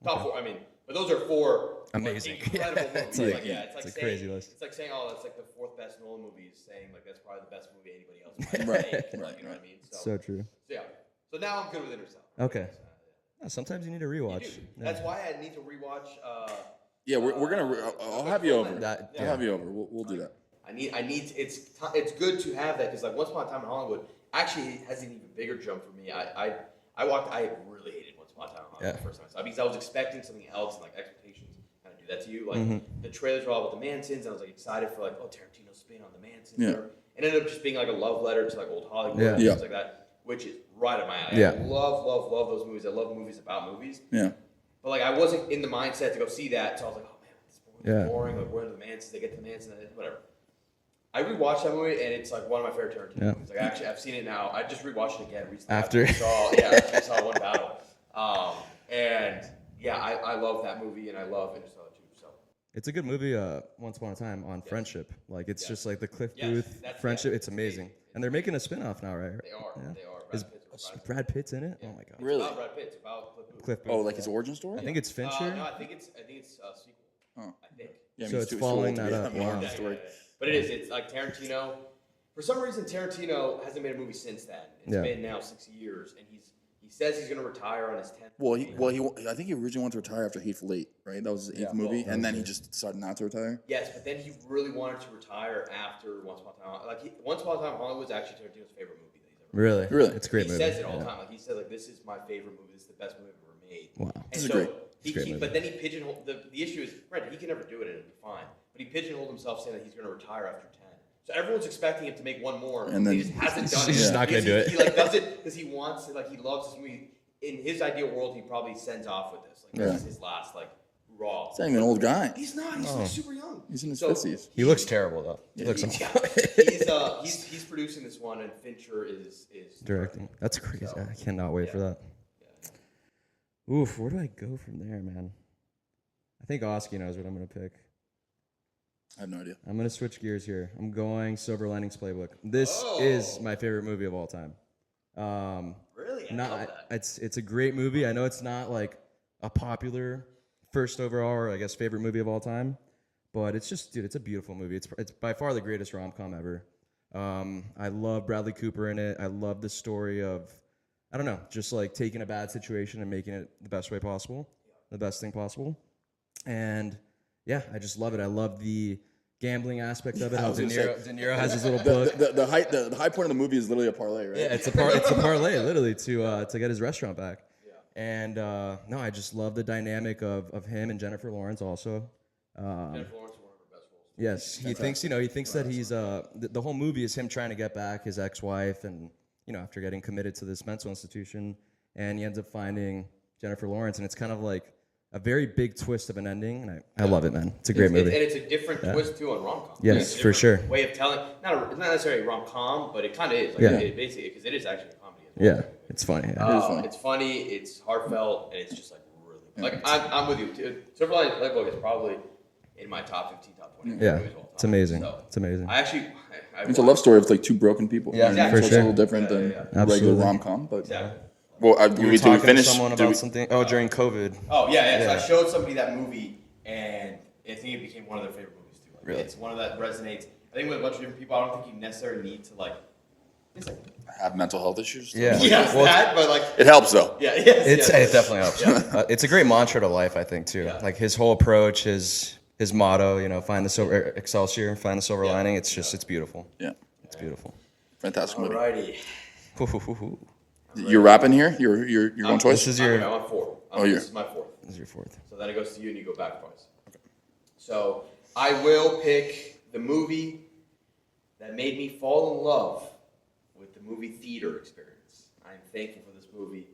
Top 4. I mean, but those are 4 amazing, like, incredible movies. it's like a crazy list. It's like saying, oh, that's like the 4th best Nolan movie. Saying like that's probably the best movie anybody else might make. You know what I mean? So true. So now I'm good with Interstellar. Okay. Sometimes you need a rewatch. That's why I need to rewatch. Yeah, we're gonna. I'll have you over. I'll have you over. We'll do that. I need. It's good to have that because like Once Upon a Time in Hollywood actually has an even bigger jump for me. I really hated Once Upon a Time in Hollywood the first time I saw it because I was expecting something else and like expectations kind of do that to you. Like the trailers were all about the Mansons. I was like excited for like Tarantino's spin on the Mansons. Yeah. It ended up just being like a love letter to like old Hollywood and things like that, which is right up my alley. Yeah. I love those movies. I love movies about movies. Yeah. But like I wasn't in the mindset to go see that, so I was like, oh man, this movie's boring. Like we're in the Mansons, they get to the Mansons, whatever. I rewatched that movie and it's like one of my favorite Tarantino movies. Like actually, I've seen it now. I just rewatched it again recently. After I saw One Battle, and I love that movie and I love Interstellar too. So it's a good movie. Once Upon a Time on friendship. Like it's just like the Cliff Booth friendship. It's amazing. And they're making a spin-off now, right? They are. Is Brad Pitt's in it? Oh my god. Really? It's about Brad Pitt. It's about Cliff Booth. Oh, like his origin story? I think it's Fincher. No, I think it's a sequel. Oh. I think. Yeah, So it's following that up. Wow. Yeah. But it is. It's like Tarantino. For some reason, Tarantino hasn't made a movie since then. It's been now 6 years, and he He says he's going to retire on his 10th. I think he originally wanted to retire after Hateful Eight, right? That was his eighth movie, and then he just decided not to retire. Yes, but then he really wanted to retire after Once Upon a Time. Once Upon a Time in Hollywood was actually Tarantino's favorite movie that he's ever made. Really, it's a great he movie. He says it all the time. Like he says, like this is my favorite movie. This is the best movie I've ever made. Wow, and this is great. But then he pigeonholed. The issue is, right? He can never do it, and it'll be fine. But he pigeonholed himself, saying that he's going to retire after 10. So everyone's expecting him to make one more, and then he just hasn't done it. He's just not going to do it. He like does it because he wants it. Like he loves this movie. In his ideal world, he probably sends off with this. Like this is his last like raw. He's not even an old guy. He's not. He's like super young. He's in his 50s. He looks terrible though. He looks. He's producing this one, and Fincher is directing. That's crazy. So, I cannot wait for that. Yeah. Oof, where do I go from there, man? I think Oski knows what I'm gonna pick. I have no idea. I'm gonna switch gears here. I'm going Silver Linings Playbook. This is my favorite movie of all time. Really? I love that. It's a great movie. I know it's not like a popular first overall or I guess favorite movie of all time, but it's just, dude, it's a beautiful movie. It's by far the greatest rom-com ever. I love Bradley Cooper in it. I love the story of, I don't know, just like taking a bad situation and making it the best way possible, the best thing possible. And yeah, I just love it. I love the gambling aspect of it. How De Niro has his little book. The high point of the movie is literally a parlay, right? Yeah, it's a parlay, literally, to get his restaurant back. Yeah. And no, I just love the dynamic of him and Jennifer Lawrence also. Jennifer Lawrence is one of her best roles. Yes, he thinks that he's the whole movie is him trying to get back his ex-wife, and after getting committed to this mental institution, and he ends up finding Jennifer Lawrence, and it's kind of like a very big twist of an ending, and I love it, man. It's a great movie. And it's a different twist, too, on rom-com. Yes, for sure. Way of telling. Not necessarily rom-com, but it kind of is. Like, Yeah. Basically, because it is actually a comedy as well. Yeah, it's funny. It is funny. It's funny, it's heartfelt, and it's just, like, really... Like, I'm with you, too. Silver Linings Playbook is probably in my top 15, top 20 Yeah, movies of all time. it's amazing. So, It's amazing. It's a love story of like two broken people. Yeah, exactly. So it's a little different than regular Absolutely. rom-com, but Exactly. well, We were talking to someone about something. Oh, during COVID. Oh, yeah. So I showed somebody that movie, and I think it became one of their favorite movies, too. Like, Really? It's one of that resonates. I think with a bunch of different people, I don't think you necessarily need to, like... It's like... have mental health issues. Yeah. Yes, Well, that, but, like... It helps though. Yeah, yes. It definitely helps. It's a great mantra to life, I think, too. Yeah. Like his whole approach, his motto, find the silver Excelsior, find the silver lining. It's just, it's beautiful. Yeah, It's beautiful. fantastic movie. Alrighty. You're rapping here. You're going twice. This is your I'm on 4. you're- This is my 4th. This is your 4th. So then it goes to you, and you go back twice. Okay. So I will pick the movie that made me fall in love with the movie theater experience. I am thankful for this movie,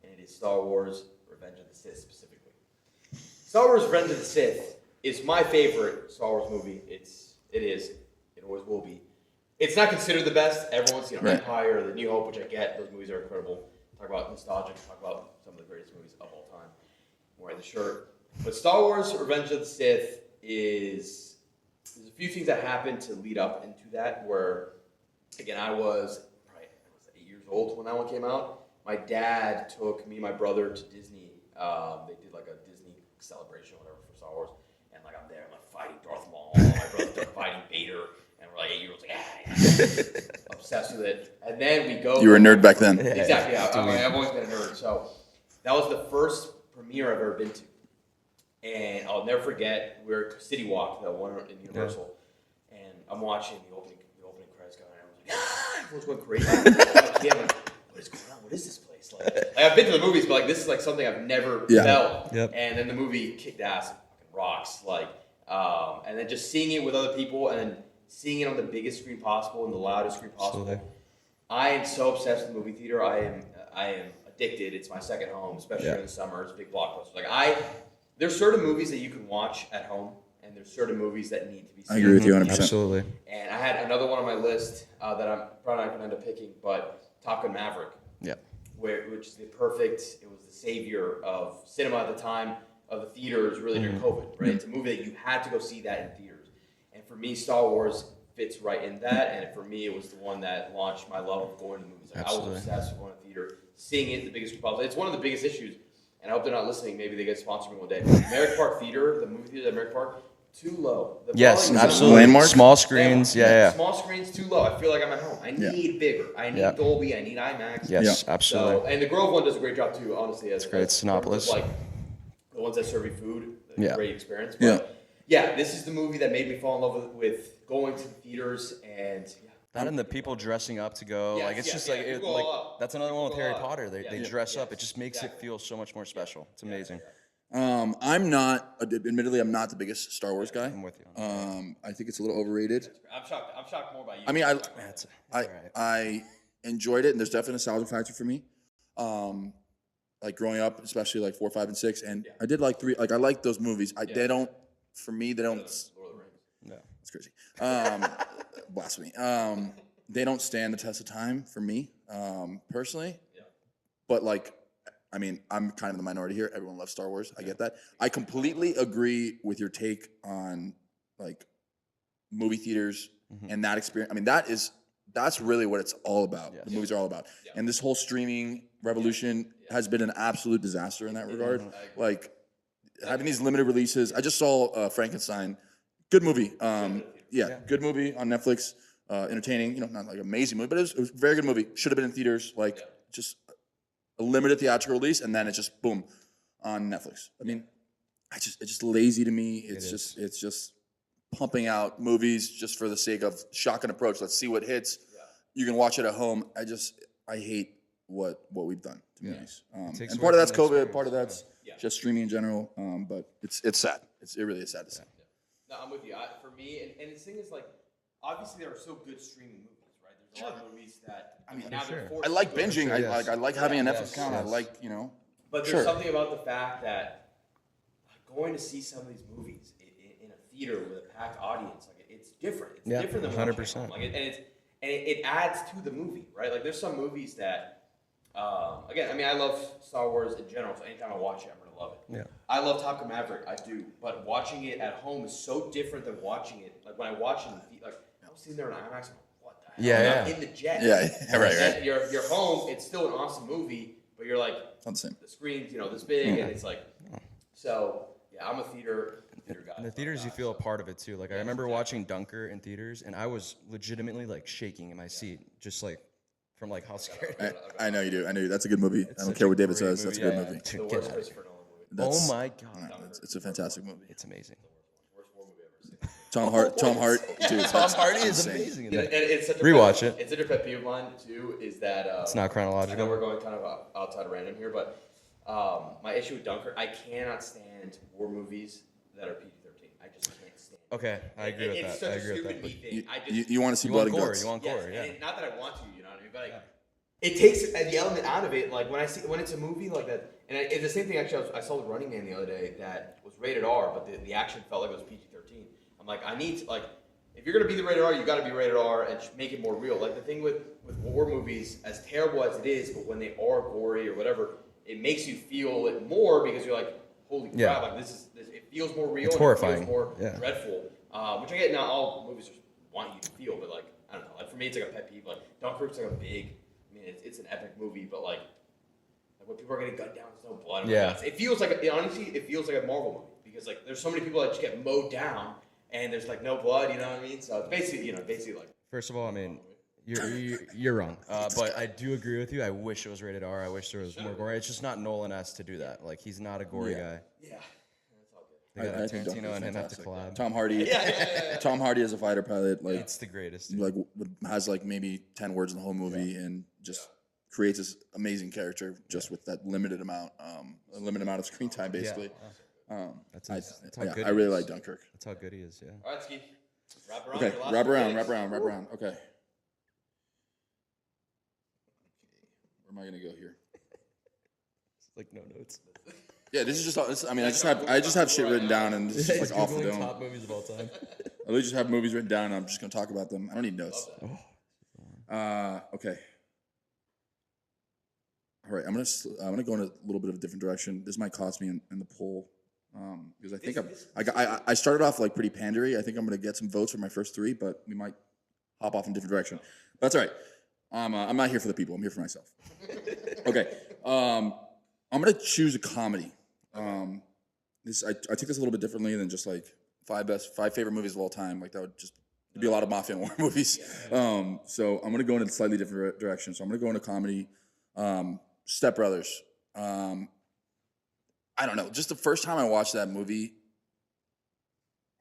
and it is Star Wars: Revenge of the Sith specifically. Star Wars: Revenge of the Sith is my favorite Star Wars movie. It always will be. It's not considered the best. Everyone's Right. Empire, The New Hope, which I get. Those movies are incredible. Talk about nostalgic. Talk about some of the greatest movies of all time. I'm wearing the shirt. But Star Wars: Revenge of the Sith there's a few things that happened to lead up into that. Where again, I was 8 years old when that one came out. My dad took me and my brother to Disney. They did like a Disney celebration or whatever for Star Wars, and like I'm there, I'm like fighting Darth Maul. My brother's there fighting Vader, and we're like 8 year olds, like obsessed with it. And then we go. You were a nerd back then. Exactly. Yeah, I've always been a nerd. So that was the first premiere I've ever been to, and I'll never forget. We were City Walk, the one in Universal, and I'm watching the opening credits going, and I was like, everyone's going crazy. I'm like, what is going on? What is this place? Like I've been to the movies, but like this is like something I've never felt. Yep. And then the movie kicked ass, fucking rocks. And then just seeing it with other people, and then seeing it on the biggest screen possible and the loudest screen possible. Absolutely. I am so obsessed with the movie theater. I am addicted. It's my second home, especially during the summer. It's a big blockbuster. There's certain movies that you can watch at home, and there's certain movies that need to be seen. I agree with you 100%. Absolutely. And I had another one on my list that I'm probably not going to end up picking, but Top Gun Maverick. Yeah. Which is it was the savior of cinema at the time, of the theaters, really during COVID, right? It's a movie that you had to go see that in theaters. And for me, Star Wars fits right in that, and for me, it was the one that launched my love of going to movies. I was obsessed with going to theater, seeing it, the biggest screen possible. It's one of the biggest issues, and I hope they're not listening. Maybe they get sponsored me one day. Merrick Park Theater, the movie theater at Merrick Park, too low. The Yes, volume's absolutely. Landmark? Small screens. Yeah. Small screens too low. I feel like I'm at home. I need bigger. I need Dolby. I need IMAX. Yes, Yeah. absolutely. So, and the Grove one does a great job too. Honestly, it's great. Sinopolis. Like the ones that serve you food. Yeah. Great experience. But yeah, this is the movie that made me fall in love with going to the theaters and. That and the people dressing up to go, Yes, like it's yes, just yeah, like people go all out. that's another one with People Harry go all out. Potter. They Yeah. dress up. Yes, It just makes exactly. it feel so much more special. It's amazing. I'm not. Admittedly, I'm not the biggest Star Wars guy. I'm with you. I think it's a little overrated. I'm shocked. I'm shocked more by you. I mean, That's all right. I enjoyed it, and there's definitely a nostalgia factor for me. Like growing up, especially like 4, 5, and 6, and I did like 3. Like I like those movies. They don't. For me, they don't. Lord of the Rings. No. It's crazy. Blasphemy. They don't stand the test of time for me, personally. Yeah. But like, I mean, I'm kind of the minority here. Everyone loves Star Wars. I get that. I completely agree with your take on like movie theaters and that experience. I mean, that's really what it's all about. Yes. The movies are all about. Yeah. And this whole streaming revolution has been an absolute disaster in that regard. Like having these limited releases. I just saw Frankenstein. Good movie. Good movie on Netflix. Entertaining, not like an amazing movie, but it was a very good movie. Should have been in theaters, just a limited theatrical release, and then it's just boom on Netflix. I mean, it's just lazy to me. It's just pumping out movies just for the sake of shotgun approach. Let's see what hits. Yeah. You can watch it at home. I hate what we've done to movies. And part of that's COVID, part of that's just streaming in general. But it's sad. It really is sad to see. No, I'm with you. For me, and the thing is like. Obviously, there are so good streaming movies, right? There's a lot of movies that I like binging. I like having a Netflix account. I like But there's something about the fact that going to see some of these movies in a theater with a packed audience, like it's different. It's different than 100%. Like it adds to the movie, right? Like there's some movies that, again, I mean, I love Star Wars in general. So anytime I watch it, I'm gonna love it. Yeah. I love Top Gun Maverick. I do, but watching it at home is so different than watching it. Like when I watch it, I was sitting there in IMAX. I'm like, what the hell? I'm in the jet. Yeah, right. You're home. It's still an awesome movie, but you're like, it's not the same. The screen's this big, and it's like, so yeah, I'm a theater guy. In the theaters, you feel a part of it too. Like I remember watching Dunker in theaters, and I was legitimately like shaking in my seat, just like from like how scared. I know you do. I know you. That's a good movie. I don't care what David says. That's a good movie. The worst Christopher Nolan movie. Oh my god, it's a fantastic movie. It's amazing. Tom Hardy, dude. Tom Hardy is amazing. And it's such a Rewatch it. It's such a pet peeve of mine too. Is that it's not chronological. I know we're going kind of outside of random here, but my issue with Dunker, I cannot stand war movies that are PG-13. I just can't stand. Okay, I agree with that. It's such a stupid me thing. You want to see blood and guts. You want gore. Yeah. And not that I want to, you know what I mean? But like, it takes the element out of it. Like when it's a movie like that, and it's the same thing. Actually, I saw The Running Man the other day that was rated R, but the action felt like it was PG-13. I'm like, I need to, if you're gonna be the rated R, you got to be rated R and make it more real. Like the thing with war movies, as terrible as it is, but when they are gory or whatever, it makes you feel it more because you're like, holy crap, like this it feels more real. It's horrifying. It feels more dreadful. Which I get. Not all movies just want you to feel, but like I don't know. Like for me, it's like a pet peeve. Like Dunkirk's like a big. I mean, it's an epic movie, but like when people are getting gunned down, there's no blood. It feels like honestly, it feels like a Marvel movie because like there's so many people that just get mowed down. And there's like no blood, you know what I mean? So it's basically like. First of all, I mean, you're wrong. But I do agree with you. I wish it was rated R. I wish there was more gore. It's just not Nolan-esque to do that. Like he's not a gory guy. Yeah, that's all good. They got Tarantino and him have to collab. Tom Hardy. Tom Hardy as a fighter pilot, like it's the greatest. Like has like maybe 10 words in the whole movie and just creates this amazing character just with that limited amount of screen time, basically. I really like Dunkirk. That's how good he is, yeah. All right, Ski. Wrap around. Okay, wrap around. Okay. Where am I gonna go here? It's like no notes. Yeah, this is just. I mean, I just have shit written down, and this is just like off the dome. Top movies of all time. I literally just have movies written down, and I'm just gonna talk about them. I don't need notes. Okay. All right, I'm gonna go in a little bit of a different direction. This might cost me in the poll. Because I think I started off like pretty pandery. I think I'm gonna get some votes for my first 3, but we might hop off in a different direction. But that's all right. I'm not here for the people. I'm here for myself. Okay. I'm gonna choose a comedy. I take this a little bit differently than just like five favorite movies of all time. Like that would just be a lot of mafia and war movies. So I'm gonna go in a slightly different direction. So I'm gonna go into comedy. Step Brothers. I don't know. Just the first time I watched that movie,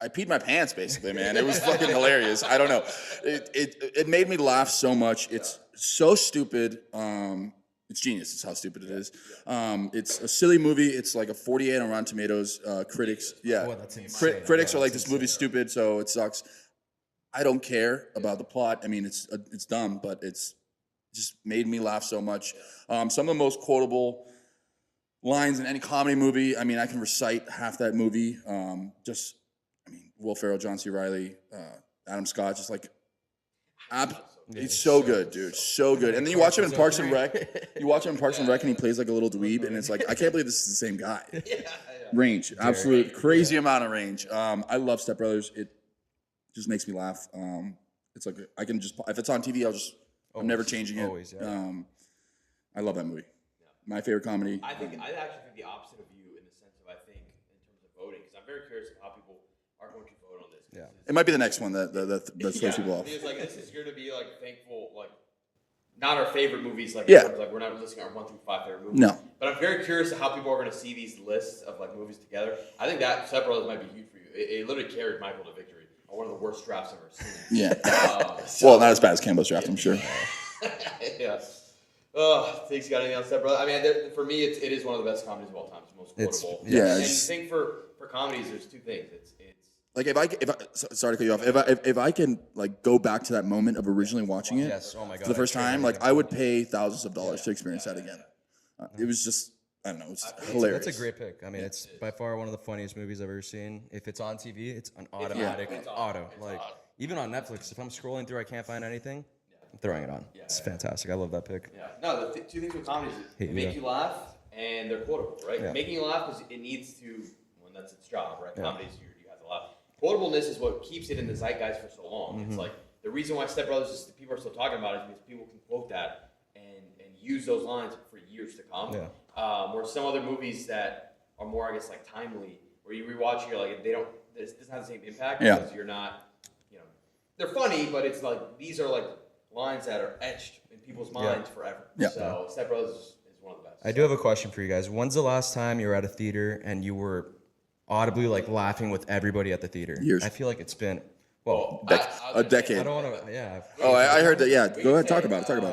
I peed my pants basically, man. It was fucking hilarious. I don't know. It made me laugh so much. It's so stupid. It's genius. It's how stupid it is. It's a silly movie. It's like a 48 on Rotten Tomatoes. Critics, Oh, that's insane. critics are like, that's this movie's stupid, so it sucks. I don't care about the plot. I mean, it's dumb, but it's just made me laugh so much. Some of the most quotable lines in any comedy movie. I mean, I can recite half that movie. Will Ferrell, John C. Reilly, Adam Scott, just like, it's so good, dude, so good. And then you watch him in Parks and Rec. You watch him in Parks and Rec, and he plays like a little dweeb, and it's like, I can't believe this is the same guy. Range, absolute crazy amount of range. I love Step Brothers. It just makes me laugh. It's like I can just, if it's on TV, I'm never changing it. Always, yeah. I love that movie. My favorite comedy. I actually think the opposite of you in the sense of, I think, in terms of voting, because I'm very curious of how people are going to vote on this. Yeah. It might be the next one that throws people off. It's like, this is here to be like thankful, like not our favorite movies, like like we're not listing our 1 through 5 favorite movies. No. But I'm very curious of how people are going to see these lists of like movies together. I think that Step Brothers might be huge for you. It literally carried Michael to victory on one of the worst drafts I've ever seen. Yeah. Well, not as bad as Campbell's draft, I'm sure. Yeah. Oh, thanks. You got anything else, Step Brothers? I mean, for me, it is one of the best comedies of all time. It's the most quotable. And you think for comedies, there's two things. It's like if I sorry to cut you off. If I can like go back to that moment of originally watching it Oh my God, for the first time, like I would pay thousands of dollars to experience that again. It was just, I don't know, it's hilarious. That's a great pick. I mean, it's by far one of the funniest movies I've ever seen. If it's on TV, it's an automatic auto. Like even on Netflix, if I'm scrolling through, I can't find anything, I'm throwing it on. It's fantastic. I love that pick. Yeah. No, the two things with comedies is they make you laugh and they're quotable, right? Yeah. Making you laugh because it needs to, well, that's its job, right? Comedies, you have to laugh. Quotableness is what keeps it in the zeitgeist for so long. It's like the reason why Step Brothers people are still talking about it is because people can quote that and use those lines for years to come. Yeah. Where some other movies that are more, I guess, like timely, where you rewatch, you're like, this doesn't have the same impact because you're not, they're funny, but it's like these are like lines that are etched in people's minds forever. Yeah. So Step Brothers is one of the best. I do have a question for you guys. When's the last time you were at a theater and you were audibly like laughing with everybody at the theater? Years. I feel like it's been a decade. I don't want to. Yeah. Oh, I heard that. Yeah, go ahead, talk about it.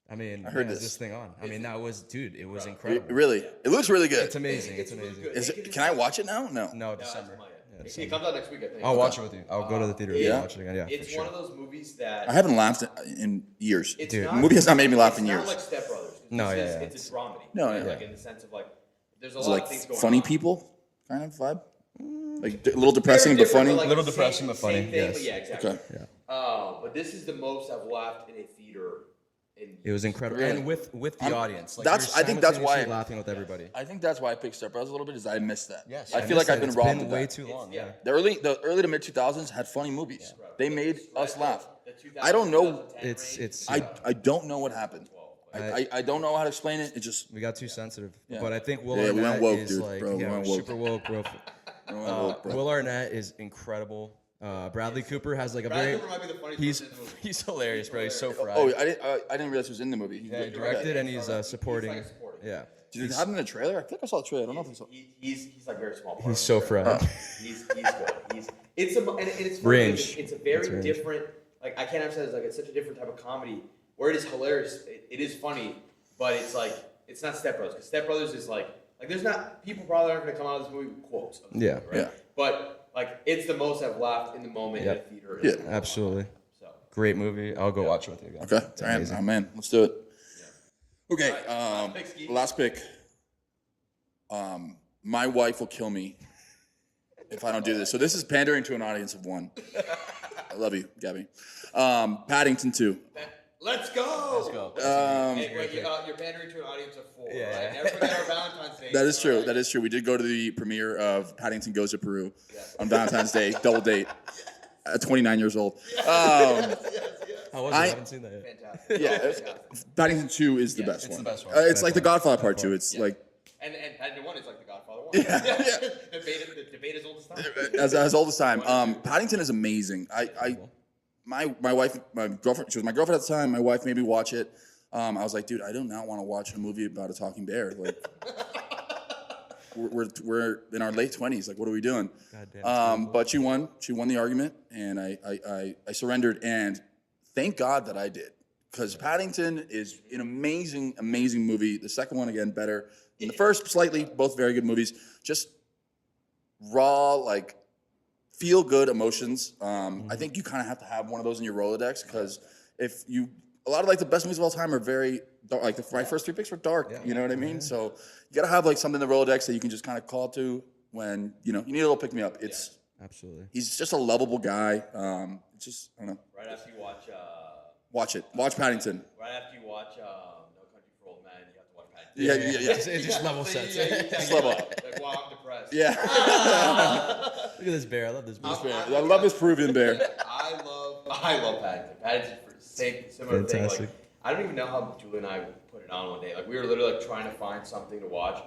I mean, I heard this thing on. I mean, that was, dude. It was incredible. Really, it looks really good. It's amazing. It's amazing. Can I watch it now? No. No, December. It comes out next week, I think. I'll watch it with you. I'll go to the theater and watch it again. Yeah, It's for sure. one of those movies that I haven't laughed in years. Dude, The movie has not made me laugh in it's years. not like Step Brothers. No, It's a dramedy. No, right? yeah. Like in the sense of like, there's a Is lot it like of things going funny on. people kind of vibe? Like a little depressing but funny? Like, Little depressing but funny, Same thing, yes. but yeah, exactly. Okay. Yeah. But this is the most I've laughed in a theater. It was incredible, Really? and with the audience. Like, I think that's why you're laughing with everybody. I think that's why I picked Step Brothers a little bit, is I missed that. Yes, I feel like I've been it's robbed been of way that. too long. Yeah. Yeah. The early to mid 2000s had funny movies. They made us laugh. The 2000, I don't know. 2010 range. It's. I don't know what happened. I don't know how to explain it. It just We got too sensitive, Yeah. but I think Will Yeah, we Arnett went woke, is dude, like, bro. We yeah, went we're woke. super woke, bro. Will Arnett is incredible. Bradley Cooper has like a Bradley very. Cooper might be the funniest He's person in the movie. he's hilarious, bro. He's so fried. oh, I didn't realize he was in the movie. Yeah, he directed and he's supporting. He's like supporting. Yeah, Did he have him in the trailer? I think I saw the trailer. I don't know if I saw. He's like very small. Part he's of so it. fried. He's good. It's funny, Range. It's a very range. different. Like I can't emphasize, like it's such a different type of comedy where it is hilarious. It is funny, but it's like it's not Step Brothers because Step Brothers is like there's not people probably aren't going to come out of this movie with quotes. Of this Yeah. movie, right? Yeah. But like it's the most I've laughed in the moment Yep. in a theater. Yeah. Absolutely. So Great movie. I'll go watch it with you again. Okay. It's All right. amazing. Oh, man. Let's do it. Okay. last pick, Ski. Last pick. My wife will kill me if I don't do this. So this is pandering to an audience of one. I love you, Gabby. Paddington 2. Let's go. Let's go. Hey, wait, you're pandering to an audience of 4. Yeah. Right? Never forget our Valentine's Day. That is true. Right? That is true. We did go to the premiere of Paddington Goes to Peru on Valentine's Day, double date, at 29 years old. How was it? I haven't seen that yet. Fantastic. Yeah, Paddington 2 is the best it's one. the best one. It's like The Godfather Part 2. It's like And Paddington 1 is like The Godfather 1. Yeah. The debate is old as time. as old as time. Paddington is amazing. My wife, my girlfriend, she was my girlfriend at the time. My wife made me watch it. I was like, dude, I do not want to watch a movie about a talking bear. Like, we're in our late 20s. Like, what are we doing? But she won. She won the argument, and I surrendered. And thank God that I did, because Paddington is an amazing, amazing movie. The second one, again, better. And the first, slightly, both very good movies. Just raw, like, feel-good emotions. I think you kind of have to have one of those in your Rolodex, because a lot of like the best movies of all time are very dark. Like my first 3 picks were dark. Yeah. You know what I mean? So you gotta have like something in the Rolodex that you can just kind of call to when you need a little pick me up. It's absolutely. He's just a lovable guy. It's just I don't know. Right after you watch. Watch it. Watch Paddington. Right after you watch No Country for Old Men, you have to watch Paddington. Yeah. It just level sets. Just level up. Like, wow, I'm depressed. Yeah. Look at this bear. I love this bear. I love this Peruvian bear. I love Paddington. Paddington for similar thing. Like, I don't even know how Julie and I put it on one day. Like, we were literally like trying to find something to watch,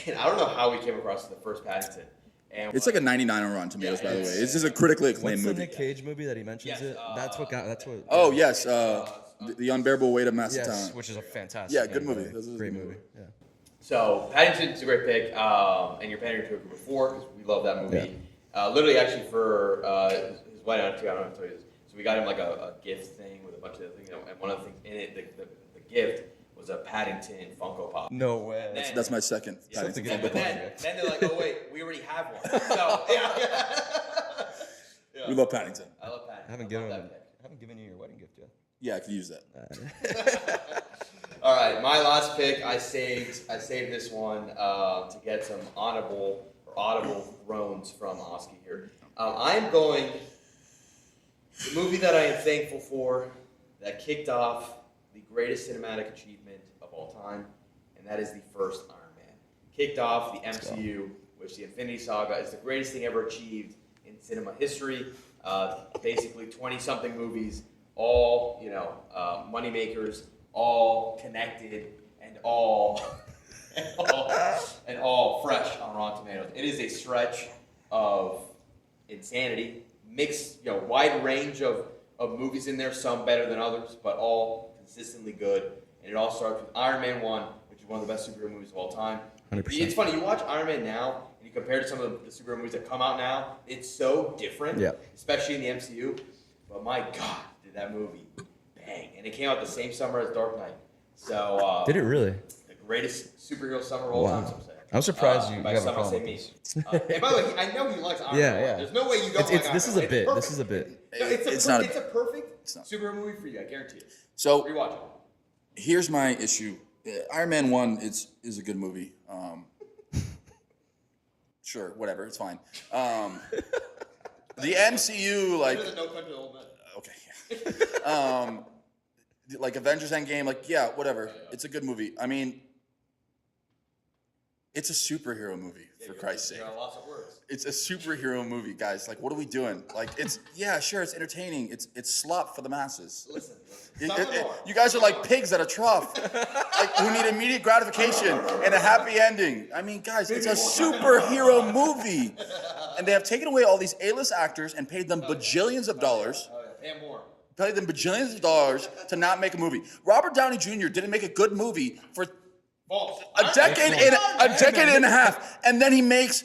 and I don't know how we came across the first Paddington. And it's like a 99 on Rotten Tomatoes, by the way. It's just a critically acclaimed movie. What's the Nick Cage movie that he mentions it? That's what. Oh yes, the Unbearable Weight of Massive Talent. Yes, which is a fantastic. Yeah, good movie. Great movie. Yeah. So Paddington's a great pick, and you're pandering to a group of 4 because we love that movie. Yeah. Literally, actually, for his wedding, I don't know how to tell you this. So we got him like a gift thing with a bunch of other things, and one of the things in it, the gift was a Paddington Funko Pop. No way. That's my second Paddington Funko Pop. Then they're like, oh wait, we already have one. So yeah. We love Paddington. I love Paddington. I haven't given you your wedding gift yet. Yeah, I could use that. All right, my last pick. I saved this one to get some audible thrones from Oski here. I'm going the movie that I am thankful for, that kicked off the greatest cinematic achievement of all time, and that is the first Iron Man. Kicked off the MCU, which the Infinity Saga is the greatest thing ever achieved in cinema history. Basically, 20-something movies, all moneymakers, all connected, and all fresh on Rotten Tomatoes. It is a stretch of insanity. Mixed, wide range of movies in there, some better than others, but all consistently good. And it all starts with Iron Man 1, which is one of the best superhero movies of all time. 100%. It's funny, you watch Iron Man now, and you compare it to some of the superhero movies that come out now, it's so different, especially in the MCU. But my God, did that movie bang. And it came out the same summer as Dark Knight. So did it really? The greatest superhero summer of all time, some say. I'm surprised you by have a someone problem say with me. And by the way, I know he likes Iron Man. Yeah. There's no way you don't like Iron Man. This is a bit. This is a bit. No, it's a perfect superhero movie for you. I guarantee it. So rewatch it. Here's my issue. Iron Man 1 is a good movie. Sure, whatever, it's fine. The MCU, like, Better than No Country for Old Men. okay, yeah. Like Avengers Endgame, like, yeah, whatever. It's a good movie. I mean, it's a superhero movie, for Christ's sake. There are lots of words. It's a superhero movie, guys. Like, what are we doing? Like, it's sure, it's entertaining. It's slop for the masses. Listen. You guys are like pigs at a trough, like who need immediate gratification and a happy ending. I mean, guys, it's a superhero movie, and they have taken away all these A-list actors and paid them bajillions of dollars. And more. Paid them bajillions of dollars to not make a movie. Robert Downey Jr. didn't make a good movie for a decade and a half, and then he makes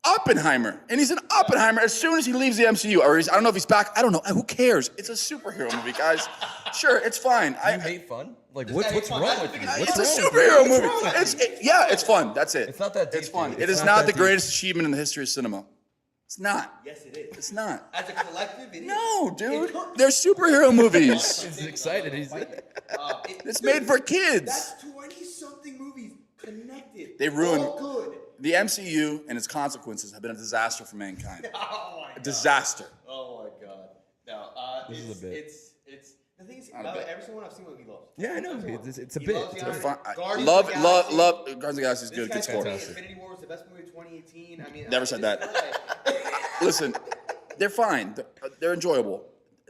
Oppenheimer, and he's in Oppenheimer as soon as he leaves the MCU, or I don't know if he's back. I don't know. Who cares? It's a superhero movie, guys. Sure, it's fine. You hate fun? Like, what's wrong with you? It's a superhero movie. It's fun. That's it. It's not that deep. It's fun. It's It is not the greatest achievement in the history of cinema. It's not. Yes, it is. It's not. As a collective, it is. No, dude. They're superhero movies. He's excited. It's made for kids. That's 20-something movies connected. They ruined. All good. The MCU and its consequences have been a disaster for mankind. Oh my God. A disaster. Oh my God. No, This is a bit. It's the thing is, Not a bit. every single one I've seen what he loves. Yeah, I know. It's a He bit. loves the It's a Iron bit. Man. Guardians Love, of the love, Galaxy. love. Guardians of the Galaxy is This good. guy Good told score. me Infinity War was the best movie of 2018. I mean, Never said that. Listen, they're fine. They're enjoyable.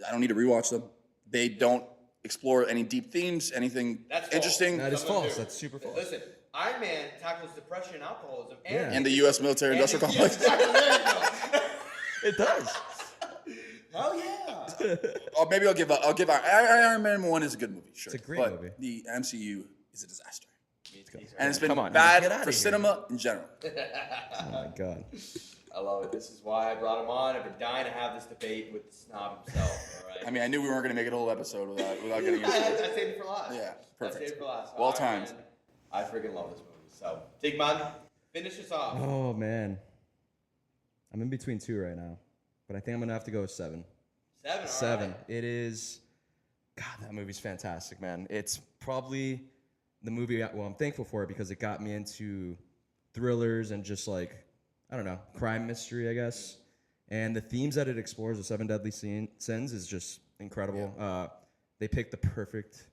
I don't need to rewatch them. They don't explore any deep themes, anything That's false. interesting. That is Someone false. do. That's super false. Listen, Iron Man tackles depression and alcoholism, And the U.S. military-industrial and complex. Exactly, there you go. It does. Hell yeah. Or maybe I'll give Iron Man 1 is a good movie, sure. It's a great but movie. the MCU is a disaster. And And it's been Come on, bad get outta for here. cinema in general. Oh my god. I love it. This is why I brought him on. I've been dying to have this debate with the snob himself. All right. I mean, I knew we weren't going to make it a whole episode without getting into I it. saved it for last. Yeah, perfect. I saved it for last. Well All right, timed. man. I freaking love this movie. So, Digman, finish us off. Oh man. I'm in between 2 right now, but I think I'm gonna have to go with 7. 7. All 7. right. It is. God, that movie's fantastic, man. It's probably the movie. Well, I'm thankful for it because it got me into thrillers and just like, I don't know, crime mystery, I guess. And the themes that it explores, the 7 deadly sins, is just incredible. They picked the perfect,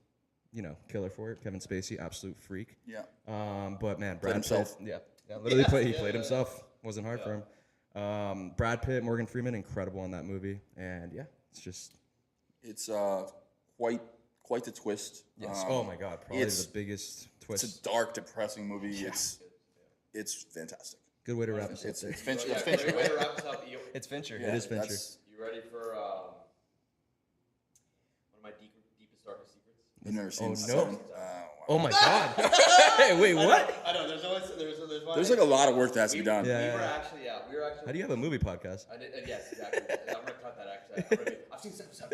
killer for it. Kevin Spacey, absolute freak. Yeah. But man, Played Brad Pitt. himself. Yeah, literally he played himself. Wasn't hard for him. Brad Pitt, Morgan Freeman, incredible in that movie. And yeah, it's just. It's quite the twist. Yes. Oh my God, probably the biggest twist. It's a dark, depressing movie. It's fantastic. Good way to wrap this up. It's there. Fincher. Yeah, It's Fincher, great way right? to wrap this up. It's Fincher. Yeah, It is Fincher. that's- You ready for one of my deepest, darkest secrets? You've never seen Oh, no. Seven? Wow. Oh my God. Hey, wait, what? I know. There's always one. There's like a lot of work that has to be done. Yeah. We were actually. How do you have a movie podcast? I did, yes, exactly. I'm gonna cut that actually. I've seen seven times.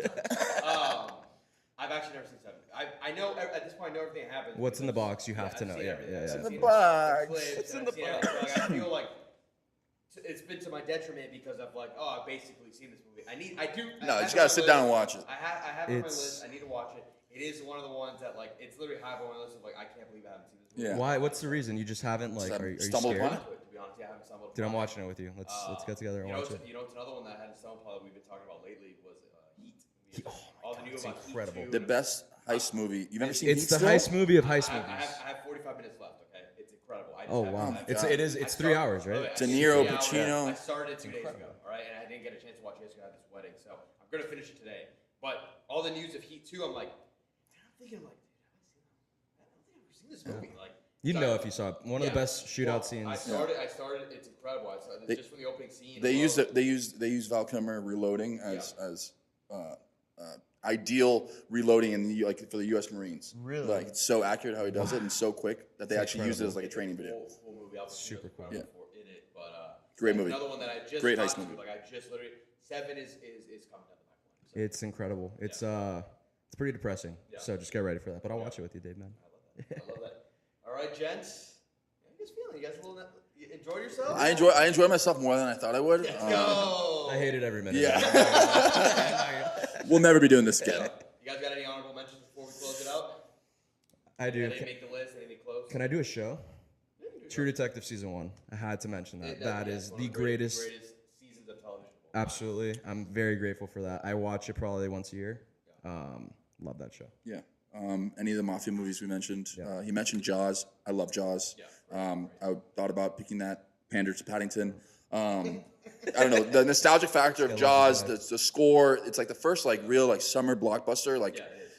I've actually never seen seven. I know at this point I know everything that happens. What's in the box? You have to I've know. seen Yeah, everything. yeah, I've yeah. seen What's in it. the box? I've seen What's in the everything. So, like, I feel like it's been to my detriment because I've I've basically seen this movie. I do. No, I you just have gotta it on sit my down and list. watch it. I have it on my It's- list. I need to watch it. It is one of the ones that it's literally high on my list of I can't believe I haven't seen this movie. Yeah. Why? What's the reason? You just haven't are you stumbled scared? upon it? To be honest, yeah, I haven't stumbled Dude, I'm upon it. watching it with you. Let's get together and watch it. You know, it's another one that I had stumbled upon that we've been talking about lately was Heat. Oh my All the God, new it's about incredible. Heat 2. The best heist movie. You've ever seen It's Heat the still? heist movie of heist I movies. have 45 minutes left. Okay, it's incredible. Oh wow, my it's God. it's 3 hours, right? De Niro, Pacino. I started it 2 days ago, all right, and I didn't get a chance to watch it yesterday. I had this wedding, so I'm gonna finish it today. But all the news of Heat 2, I'm thinking, dude, I don't think I've ever seen this movie. You'd know if you saw it. One of the best shootout scenes. I started. It's incredible. I saw just from the opening scene. They alone. use Val Kilmer reloading as ideal reloading for the U.S. Marines. Really? It's so accurate how he does it and so quick that they actually use it as a training video. Full movie. Super cool. In it, but Great movie. Another one that I just Great got heist to, movie. I just literally 7 is coming down the pipeline. So. It's incredible. It's pretty depressing. So just get ready for that. But I'll watch it with you, Dave, man. I love that. All right, gents. How you guys feeling? You guys you enjoyed yourself? I enjoy myself more than I thought I would. Let's go. I hated every minute. Yeah. We'll never be doing this again. You guys got any honorable mentions before we close it out? I do. Anything make the list? Anything close? Can I do a show? True Detective season 1. I had to mention that. That is one the of greatest. seasons of television. Absolutely. I'm very grateful for that. I watch it probably once a year. Love that show. Yeah. Any of the mafia movies we mentioned. He mentioned Jaws. I love Jaws. Yeah. I thought about picking that. Pander to Paddington. I don't know, the nostalgic factor of Jaws, the score. It's like the first real summer blockbuster. Yeah, it is.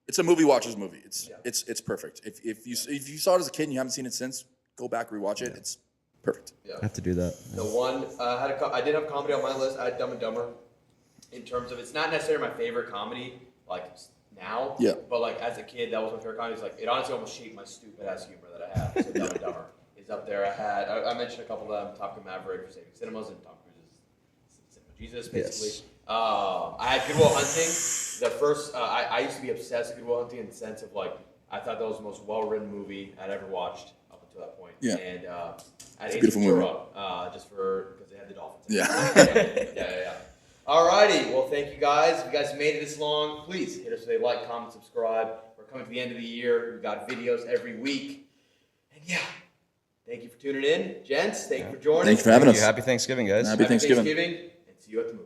It's a movie watcher's movie. It's perfect. If you saw it as a kid and you haven't seen it since, go back rewatch it. It's perfect. Yeah. I have to do that. The one I did have comedy on my list. I had Dumb and Dumber. In terms of, it's not necessarily my favorite comedy now. Yeah. But as a kid, that was my favorite comedy. It's it honestly almost shaped my stupid ass humor that I have. So Dumb and Dumber is up there. I mentioned a couple of them: Top Gun Maverick for Saving Cinemas and Tom Cruise's Cinema Jesus, basically. Yes. I had Good Will Hunting. The first, I used to be obsessed with Good Will Hunting in the sense of I thought that was the most well-written movie I'd ever watched up until that point. Yeah. And I had Ace beautiful movie. Ventura, just because they had the dolphins. Yeah. Yeah. Alrighty, well, thank you guys. If you guys made it this long, please hit us with a like, comment, subscribe. We're coming to the end of the year. We've got videos every week. And thank you for tuning in. Gents, thank you for joining. Thank you for having us. Happy Thanksgiving, guys. Happy Thanksgiving. And see you at the movie.